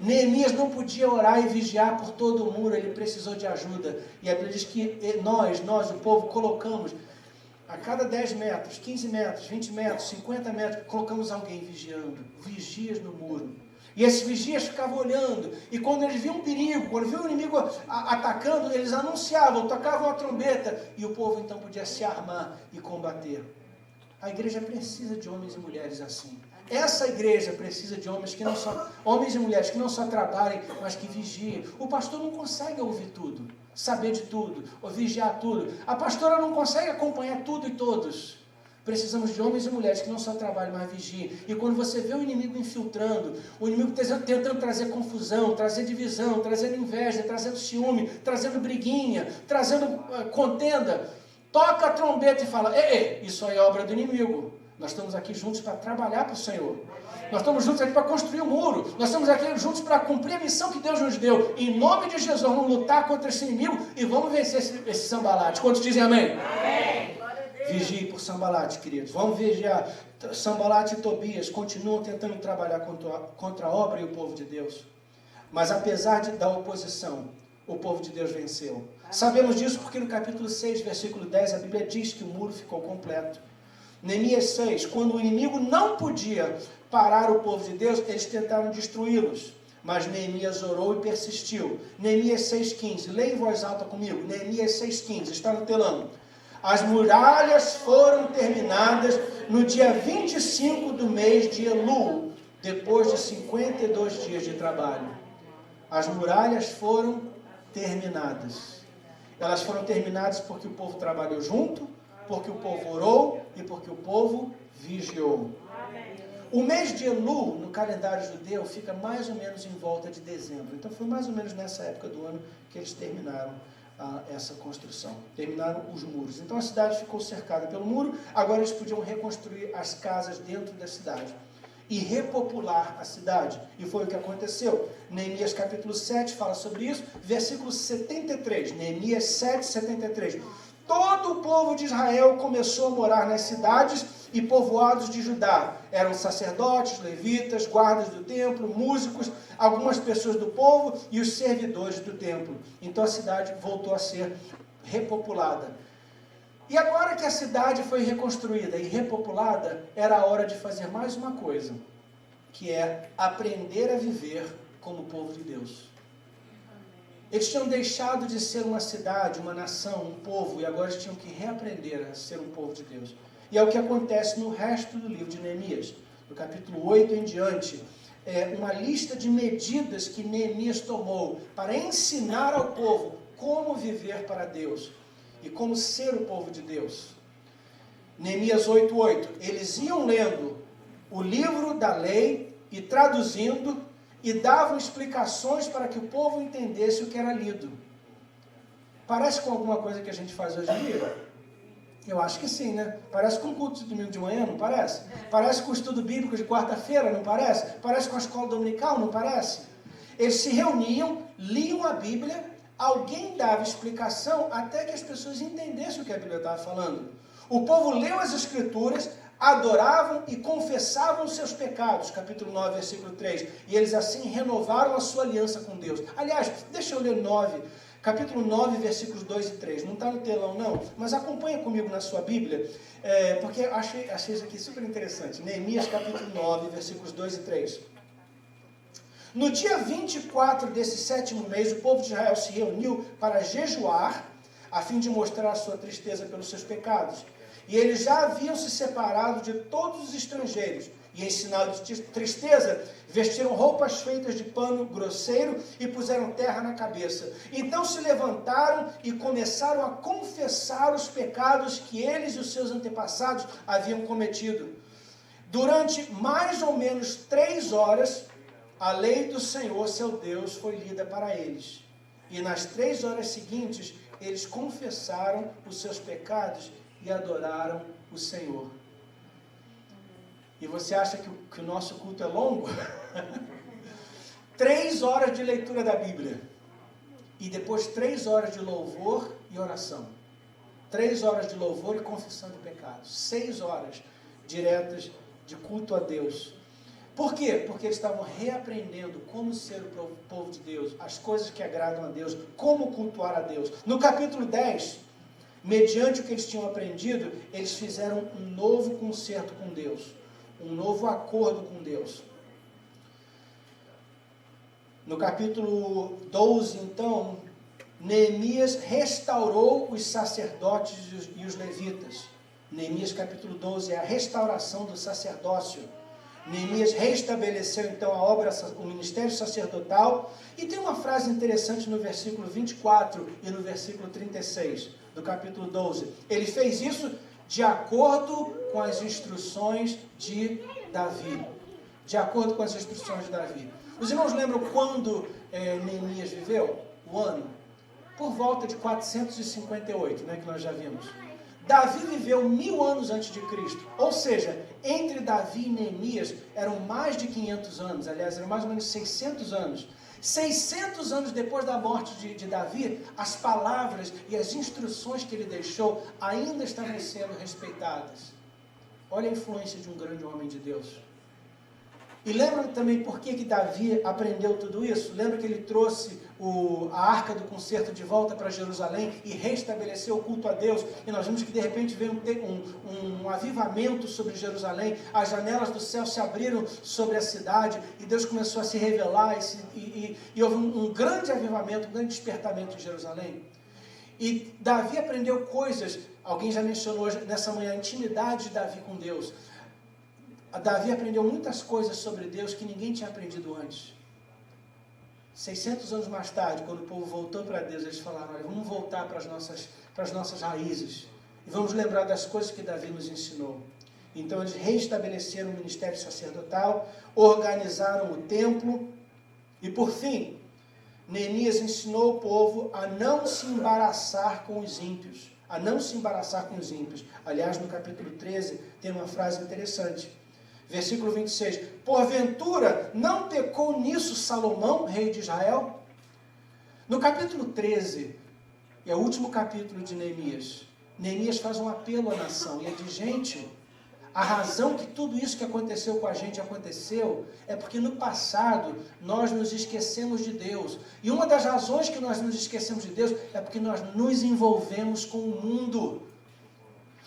Neemias não podia orar e vigiar por todo o muro, ele precisou de ajuda. E a Bíblia diz que nós, o povo, colocamos a cada 10 metros, 15 metros, 20 metros, 50 metros, colocamos alguém vigiando, vigias no muro. E esses vigias ficavam olhando, e quando eles viam um perigo, quando viam o inimigo atacando, eles anunciavam, tocavam a trombeta, e o povo então podia se armar e combater. A igreja precisa de homens e mulheres assim. Essa igreja precisa de homens e mulheres que não só trabalhem, mas que vigiem. O pastor não consegue ouvir tudo, saber de tudo, ou vigiar tudo. A pastora não consegue acompanhar tudo e todos. Precisamos de homens e mulheres que não só trabalhem, mas vigiem. E quando você vê o inimigo infiltrando, o inimigo tentando trazer confusão, trazer divisão, trazendo inveja, trazendo ciúme, trazendo briguinha, trazendo contenda, toca a trombeta e fala, isso aí é obra do inimigo. Nós estamos aqui juntos para trabalhar para o Senhor. Nós estamos juntos aqui para construir o muro. Nós estamos aqui juntos para cumprir a missão que Deus nos deu. Em nome de Jesus, vamos lutar contra esse inimigo e vamos vencer esse Sambalate. Quantos dizem amém? Amém. Vigie por Sambalate, queridos. Vamos vigiar. Sambalate e Tobias continuam tentando trabalhar contra a obra e o povo de Deus. Mas apesar da oposição, o povo de Deus venceu. Sabemos disso porque no capítulo 6, versículo 10, a Bíblia diz que o muro ficou completo. Neemias 6, quando o inimigo não podia parar o povo de Deus, eles tentaram destruí-los. Mas Neemias orou e persistiu. Neemias 6,15, leia em voz alta comigo. Neemias 6,15, está no telão. As muralhas foram terminadas no dia 25 do mês de Elul, depois de 52 dias de trabalho. As muralhas foram terminadas. Elas foram terminadas porque o povo trabalhou junto, porque o povo orou e porque o povo vigiou. O mês de Elul, no calendário judeu, fica mais ou menos em volta de dezembro. Então foi mais ou menos nessa época do ano que eles terminaram essa construção. Terminaram os muros. Então a cidade ficou cercada pelo muro. Agora eles podiam reconstruir as casas dentro da cidade e repopular a cidade. E foi o que aconteceu. Neemias capítulo 7 fala sobre isso. Versículo 73. Neemias 7, 73. Todo o povo de Israel começou a morar nas cidades e povoados de Judá. Eram sacerdotes, levitas, guardas do templo, músicos, algumas pessoas do povo e os servidores do templo. Então a cidade voltou a ser repopulada. E agora que a cidade foi reconstruída e repopulada, era a hora de fazer mais uma coisa, que é aprender a viver como povo de Deus. Eles tinham deixado de ser uma cidade, uma nação, um povo, e agora eles tinham que reaprender a ser um povo de Deus. E é o que acontece no resto do livro de Neemias. No capítulo 8 em diante, uma lista de medidas que Neemias tomou para ensinar ao povo como viver para Deus e como ser o povo de Deus. Neemias 8:8. Eles iam lendo o livro da lei e traduzindo e davam explicações para que o povo entendesse o que era lido. Parece com alguma coisa que a gente faz hoje em dia? Eu acho que sim, né? Parece com o culto de domingo de manhã, não parece? Parece com o estudo bíblico de quarta-feira, não parece? Parece com a escola dominical, não parece? Eles se reuniam, liam a Bíblia, alguém dava explicação até que as pessoas entendessem o que a Bíblia estava falando. O povo leu as Escrituras, adoravam e confessavam os seus pecados, capítulo 9, versículo 3, e eles assim renovaram a sua aliança com Deus. Aliás, deixa eu ler capítulo 9, versículos 2 e 3, não está no telão não, mas acompanha comigo na sua Bíblia, porque achei isso aqui super interessante. Neemias capítulo 9, versículos 2 e 3. No dia 24 desse 7º mês, o povo de Israel se reuniu para jejuar, a fim de mostrar a sua tristeza pelos seus pecados. E eles já haviam se separado de todos os estrangeiros. E em sinal de tristeza, vestiram roupas feitas de pano grosseiro e puseram terra na cabeça. Então se levantaram e começaram a confessar os pecados que eles e os seus antepassados haviam cometido. Durante mais ou menos 3 horas, a lei do Senhor, seu Deus, foi lida para eles. E nas 3 horas seguintes, eles confessaram os seus pecados e adoraram o Senhor. E você acha que o nosso culto é longo? 3 horas de leitura da Bíblia. E depois 3 horas de louvor e oração. 3 horas de louvor e confissão de pecados. 6 horas diretas de culto a Deus. Por quê? Porque eles estavam reaprendendo como ser o povo de Deus, as coisas que agradam a Deus, como cultuar a Deus. No capítulo 10, mediante o que eles tinham aprendido, eles fizeram um novo concerto com Deus, um novo acordo com Deus. No capítulo 12, então, Neemias restaurou os sacerdotes e os levitas. Neemias capítulo 12 é a restauração do sacerdócio. Neemias restabeleceu então a obra, o ministério sacerdotal. E tem uma frase interessante no versículo 24 e no versículo 36 do capítulo 12. Ele fez isso de acordo com as instruções de Davi. De acordo com as instruções de Davi. Os irmãos lembram quando Neemias viveu? O ano? Por volta de 458, né, que nós já vimos. Davi viveu 1000 anos antes de Cristo. Ou seja, entre Davi e Neemias eram mais de 500 anos. Aliás, eram mais ou menos 600 anos. 600 anos depois da morte de Davi, as palavras e as instruções que ele deixou ainda estavam sendo respeitadas. Olha a influência de um grande homem de Deus. E lembra também por que Davi aprendeu tudo isso? Lembra que ele trouxe a Arca do Concerto de volta para Jerusalém e restabeleceu o culto a Deus? E nós vimos que de repente veio um avivamento sobre Jerusalém, as janelas do céu se abriram sobre a cidade e Deus começou a se revelar e houve um grande avivamento, um grande despertamento em Jerusalém. E Davi aprendeu coisas, alguém já mencionou nessa manhã, a intimidade de Davi com Deus. Davi aprendeu muitas coisas sobre Deus que ninguém tinha aprendido antes. 600 anos mais tarde, quando o povo voltou para Deus, eles falaram, olha, vamos voltar para as nossas raízes. E vamos lembrar das coisas que Davi nos ensinou. Então eles restabeleceram o ministério sacerdotal, organizaram o templo. E por fim, Neemias ensinou o povo a não se embaraçar com os ímpios. A não se embaraçar com os ímpios. Aliás, no capítulo 13, tem uma frase interessante. Versículo 26. Porventura, não pecou nisso Salomão, rei de Israel? No capítulo 13, é o último capítulo de Neemias, Neemias faz um apelo à nação, e ele diz, gente, a razão que tudo isso que aconteceu com a gente aconteceu, é porque no passado, nós nos esquecemos de Deus. E uma das razões que nós nos esquecemos de Deus, é porque nós nos envolvemos com o mundo.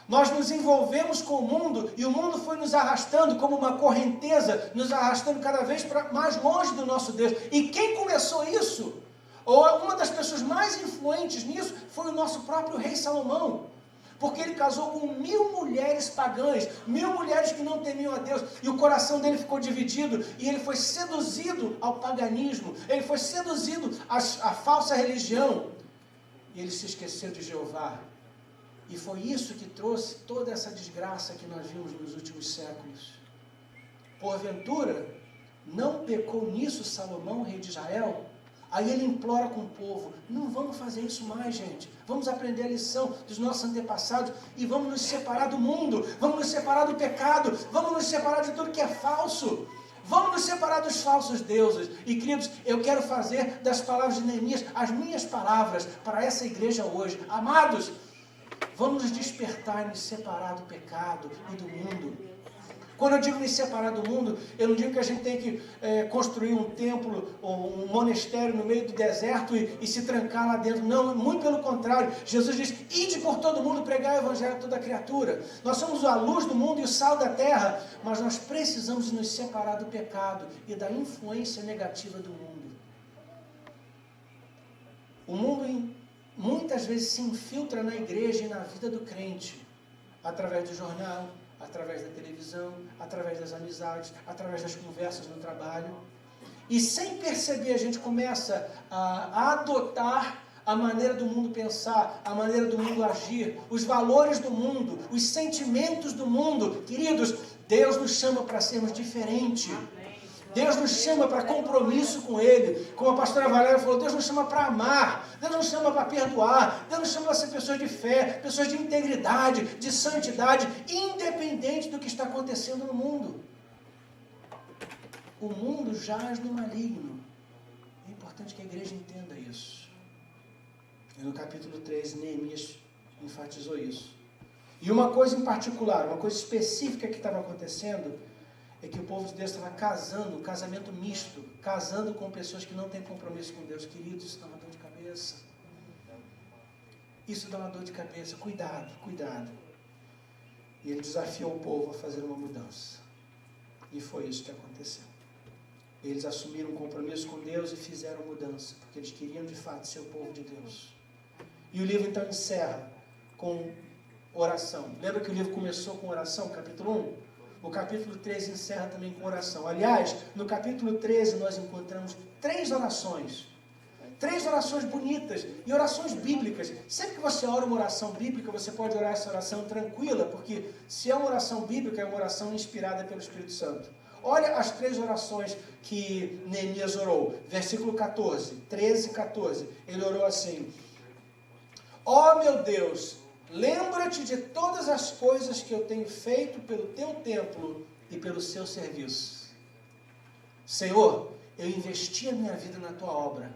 Nós nos envolvemos com o mundo e o mundo foi nos arrastando como uma correnteza, nos arrastando cada vez mais longe do nosso Deus. E quem começou isso, ou uma das pessoas mais influentes nisso, foi o nosso próprio rei Salomão. Porque ele casou com 1000 mulheres pagãs, 1000 mulheres que não temiam a Deus, e o coração dele ficou dividido, e ele foi seduzido ao paganismo, ele foi seduzido à falsa religião, e ele se esqueceu de Jeová. E foi isso que trouxe toda essa desgraça que nós vimos nos últimos séculos. Porventura, não pecou nisso Salomão, rei de Israel? Aí ele implora com o povo, não vamos fazer isso mais, gente. Vamos aprender a lição dos nossos antepassados e vamos nos separar do mundo, vamos nos separar do pecado, vamos nos separar de tudo que é falso. Vamos nos separar dos falsos deuses. E, queridos, eu quero fazer das palavras de Neemias as minhas palavras para essa igreja hoje. Amados, vamos nos despertar e nos separar do pecado e do mundo. Quando eu digo me separar do mundo, eu não digo que a gente tem que construir um templo ou um monastério no meio do deserto e se trancar lá dentro. Não, muito pelo contrário. Jesus diz, ide por todo mundo, pregar o evangelho a toda criatura. Nós somos a luz do mundo e o sal da terra, mas nós precisamos nos separar do pecado e da influência negativa do mundo. O mundo muitas vezes se infiltra na igreja e na vida do crente, através do jornal, através da televisão, através das amizades, através das conversas no trabalho. E sem perceber, a gente começa a adotar a maneira do mundo pensar, a maneira do mundo agir, os valores do mundo, os sentimentos do mundo. Queridos, Deus nos chama para sermos diferentes. Deus nos chama para compromisso com Ele. Como a pastora Valéria falou, Deus nos chama para amar, Deus nos chama para perdoar, Deus nos chama para ser pessoas de fé, pessoas de integridade, de santidade, independente do que está acontecendo no mundo. O mundo jaz no maligno. É importante que a igreja entenda isso. E no capítulo 13, Neemias enfatizou isso. E uma coisa em particular, uma coisa específica que estava acontecendo, é que o povo de Deus estava casando, um casamento misto, casando com pessoas que não têm compromisso com Deus. Queridos, isso dá uma dor de cabeça. Isso dá uma dor de cabeça. Cuidado, cuidado. E ele desafiou o povo a fazer uma mudança. E foi isso que aconteceu. Eles assumiram um compromisso com Deus e fizeram mudança, porque eles queriam de fato ser o povo de Deus. E o livro então encerra com oração. Lembra que o livro começou com oração, capítulo 1? O capítulo 13 encerra também com oração. Aliás, no capítulo 13 nós encontramos 3 orações. 3 orações bonitas e orações bíblicas. Sempre que você ora uma oração bíblica, você pode orar essa oração tranquila, porque se é uma oração bíblica, é uma oração inspirada pelo Espírito Santo. Olha as 3 orações que Neemias orou. Versículo 14, 13 e 14. Ele orou assim: ó meu Deus, lembra-te de todas as coisas que eu tenho feito pelo teu templo e pelo seu serviço. Senhor, eu investi a minha vida na tua obra.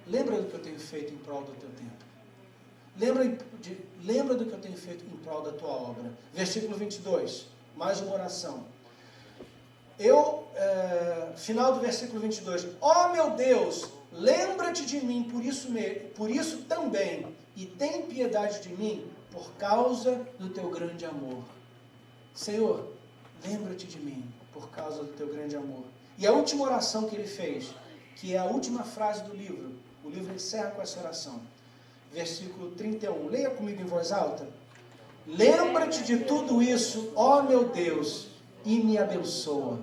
Lembra do que eu tenho feito em prol do teu templo. Lembra do que eu tenho feito em prol da tua obra. Versículo 22, mais uma oração. Final do versículo 22. Ó meu Deus, lembra-te de mim por isso também, e tem piedade de mim por causa do teu grande amor. Senhor, lembra-te de mim por causa do teu grande amor. E a última oração que ele fez, que é a última frase do livro, o livro encerra com essa oração. Versículo 31, leia comigo em voz alta. Lembra-te de tudo isso, ó meu Deus, e me abençoa.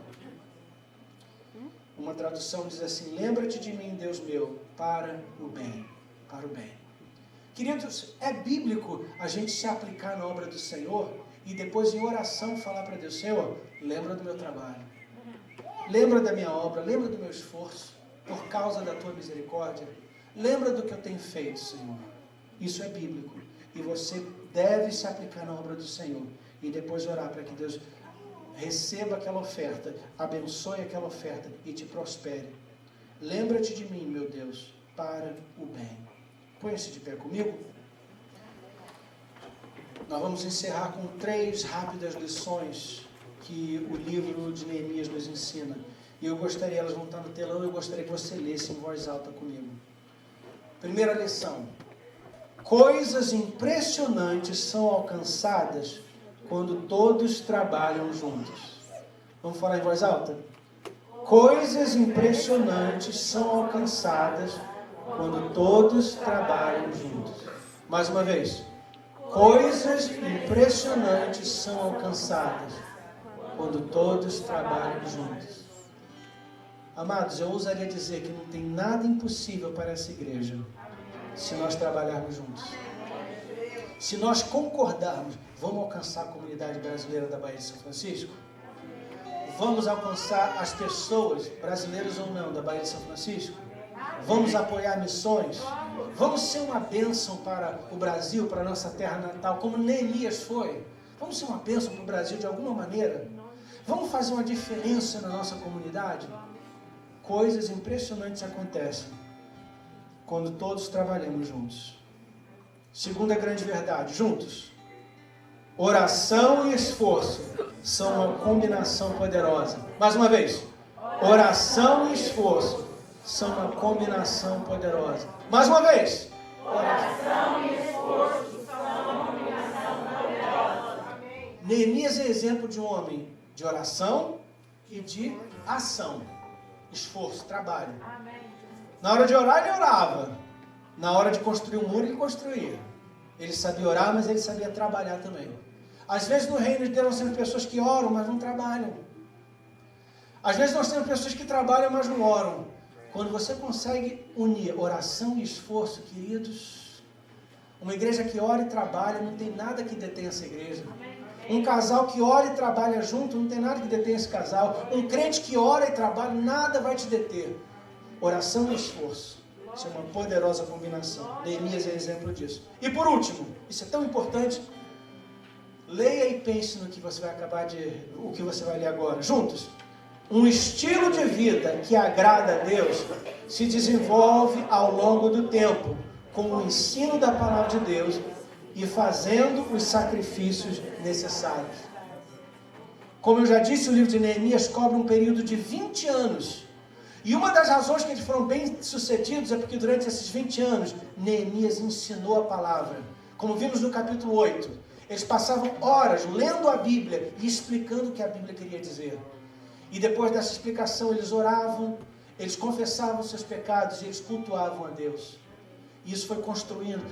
Uma tradução diz assim, lembra-te de mim, Deus meu, para o bem, para o bem. Queridos, é bíblico a gente se aplicar na obra do Senhor e depois em oração falar para Deus, Senhor, lembra do meu trabalho, lembra da minha obra, lembra do meu esforço, por causa da tua misericórdia, lembra do que eu tenho feito, Senhor. Isso é bíblico e você deve se aplicar na obra do Senhor e depois orar para que Deus receba aquela oferta, abençoe aquela oferta e te prospere. Lembra-te de mim, meu Deus, para o bem. Põe-se de pé comigo. Nós vamos encerrar com 3 rápidas lições que o livro de Neemias nos ensina. E eu gostaria, elas vão estar no telão, eu gostaria que você lesse em voz alta comigo. Primeira lição. Coisas impressionantes são alcançadas quando todos trabalham juntos. Vamos falar em voz alta? Coisas impressionantes são alcançadas quando todos trabalham juntos. Mais uma vez. Coisas impressionantes são alcançadas quando todos trabalham juntos. Amados, eu ousaria dizer que não tem nada impossível para essa igreja se nós trabalharmos juntos. Se nós concordarmos, vamos alcançar a comunidade brasileira da Baía de São Francisco? Vamos alcançar as pessoas, brasileiras ou não, da Baía de São Francisco? Vamos apoiar missões? Vamos ser uma bênção para o Brasil, para a nossa terra natal, como Neemias foi? Vamos ser uma bênção para o Brasil de alguma maneira? Vamos fazer uma diferença na nossa comunidade? Coisas impressionantes acontecem quando todos trabalhamos juntos. Segunda grande verdade, juntos. Oração e esforço são uma combinação poderosa. Mais uma vez. Oração e esforço são uma combinação poderosa. Mais uma vez. Oração e esforço são uma combinação poderosa. Neemias é exemplo de um homem de oração e de ação. Esforço, trabalho. Na hora de orar, ele orava. Na hora de construir um muro, ele construía. Ele sabia orar, mas ele sabia trabalhar também. Às vezes no reino de Deus nós temos pessoas que oram, mas não trabalham. Às vezes nós temos pessoas que trabalham, mas não oram. Quando você consegue unir oração e esforço, queridos, uma igreja que ora e trabalha, não tem nada que detenha essa igreja. Um casal que ora e trabalha junto, não tem nada que detenha esse casal. Um crente que ora e trabalha, nada vai te deter. Oração e esforço. Isso é uma poderosa combinação. Neemias é exemplo disso. E por último, isso é tão importante, leia e pense no que você vai o que você vai ler agora. Juntos. Um estilo de vida que agrada a Deus se desenvolve ao longo do tempo, com o ensino da palavra de Deus e fazendo os sacrifícios necessários. Como eu já disse, o livro de Neemias cobre um período de 20 anos. E uma das razões que eles foram bem sucedidos é porque durante esses 20 anos, Neemias ensinou a palavra. Como vimos no capítulo 8, eles passavam horas lendo a Bíblia e explicando o que a Bíblia queria dizer. E depois dessa explicação, eles oravam, eles confessavam seus pecados e eles cultuavam a Deus. E isso foi construindo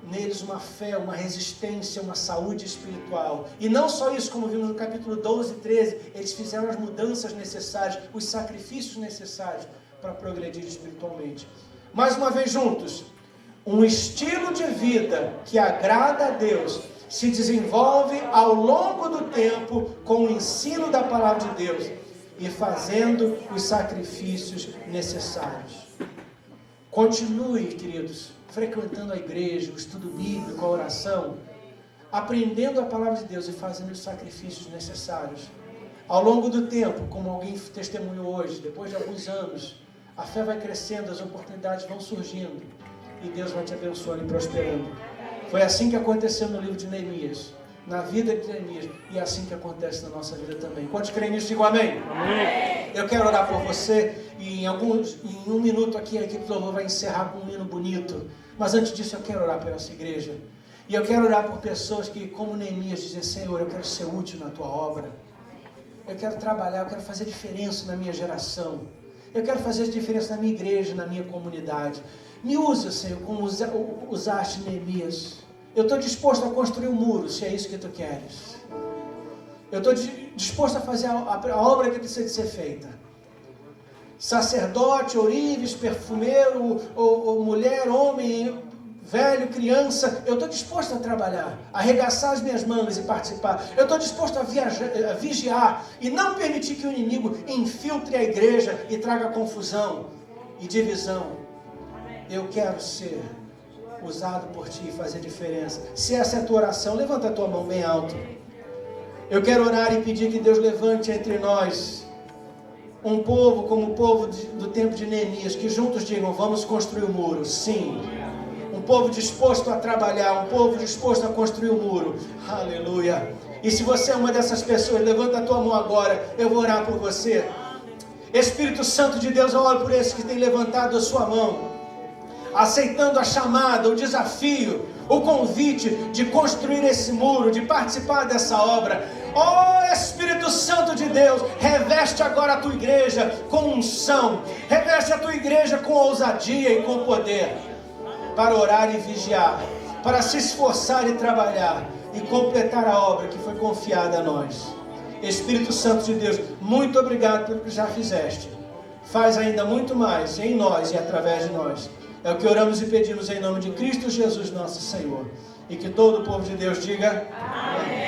neles uma fé, uma resistência, uma saúde espiritual. E não só isso, como vimos no capítulo 12 e 13, eles fizeram as mudanças necessárias, os sacrifícios necessários para progredir espiritualmente. Mais uma vez juntos, um estilo de vida que agrada a Deus se desenvolve ao longo do tempo com o ensino da palavra de Deus e fazendo os sacrifícios necessários. Continue, queridos, frequentando a igreja, o estudo bíblico, a oração, aprendendo a palavra de Deus e fazendo os sacrifícios necessários. Ao longo do tempo, como alguém testemunhou hoje, depois de alguns anos, a fé vai crescendo, as oportunidades vão surgindo e Deus vai te abençoando e prosperando. Foi assim que aconteceu no livro de Neemias, na vida de Neemias, e é assim que acontece na nossa vida também. Quantos creem nisso? Digam amém. Amém. Eu quero orar por você e em um minuto aqui a equipe do louvor vai encerrar com um hino bonito. Mas antes disso eu quero orar pela nossa igreja. E eu quero orar por pessoas que, como Neemias, dizem: Senhor, eu quero ser útil na Tua obra. Eu quero trabalhar, eu quero fazer diferença na minha geração. Eu quero fazer diferença na minha igreja, na minha comunidade. Me usa, Senhor, como usaste Neemias. Eu estou disposto a construir um muro, se é isso que Tu queres. Eu estou disposto a fazer a obra que precisa de ser feita. Sacerdote, ourives, perfumeiro, ou mulher, homem, velho, criança, eu estou disposto a trabalhar, a arregaçar as minhas mangas e participar. Eu estou disposto a vigiar e não permitir que o inimigo infiltre a igreja e traga confusão e divisão. Eu quero ser usado por Ti e fazer diferença. Se essa é a tua oração, levanta a tua mão bem alto. Eu quero orar e pedir que Deus levante entre nós um povo como o povo do tempo de Neemias, que juntos digam: vamos construir o muro. Sim. Um povo disposto a trabalhar, um povo disposto a construir o muro. Aleluia. E se você é uma dessas pessoas, levanta a tua mão agora, eu vou orar por você. Espírito Santo de Deus, eu oro por esse que tem levantado a sua mão, aceitando a chamada, o desafio, o convite de construir esse muro, de participar dessa obra. Oh Espírito Santo de Deus, reveste agora a tua igreja com unção, reveste a tua igreja com ousadia e com poder, para orar e vigiar, para se esforçar e trabalhar e completar a obra que foi confiada a nós. Espírito Santo de Deus, muito obrigado pelo que já fizeste. Faz ainda muito mais em nós e através de nós. É o que oramos e pedimos em nome de Cristo Jesus, nosso Senhor. E que todo o povo de Deus diga amém.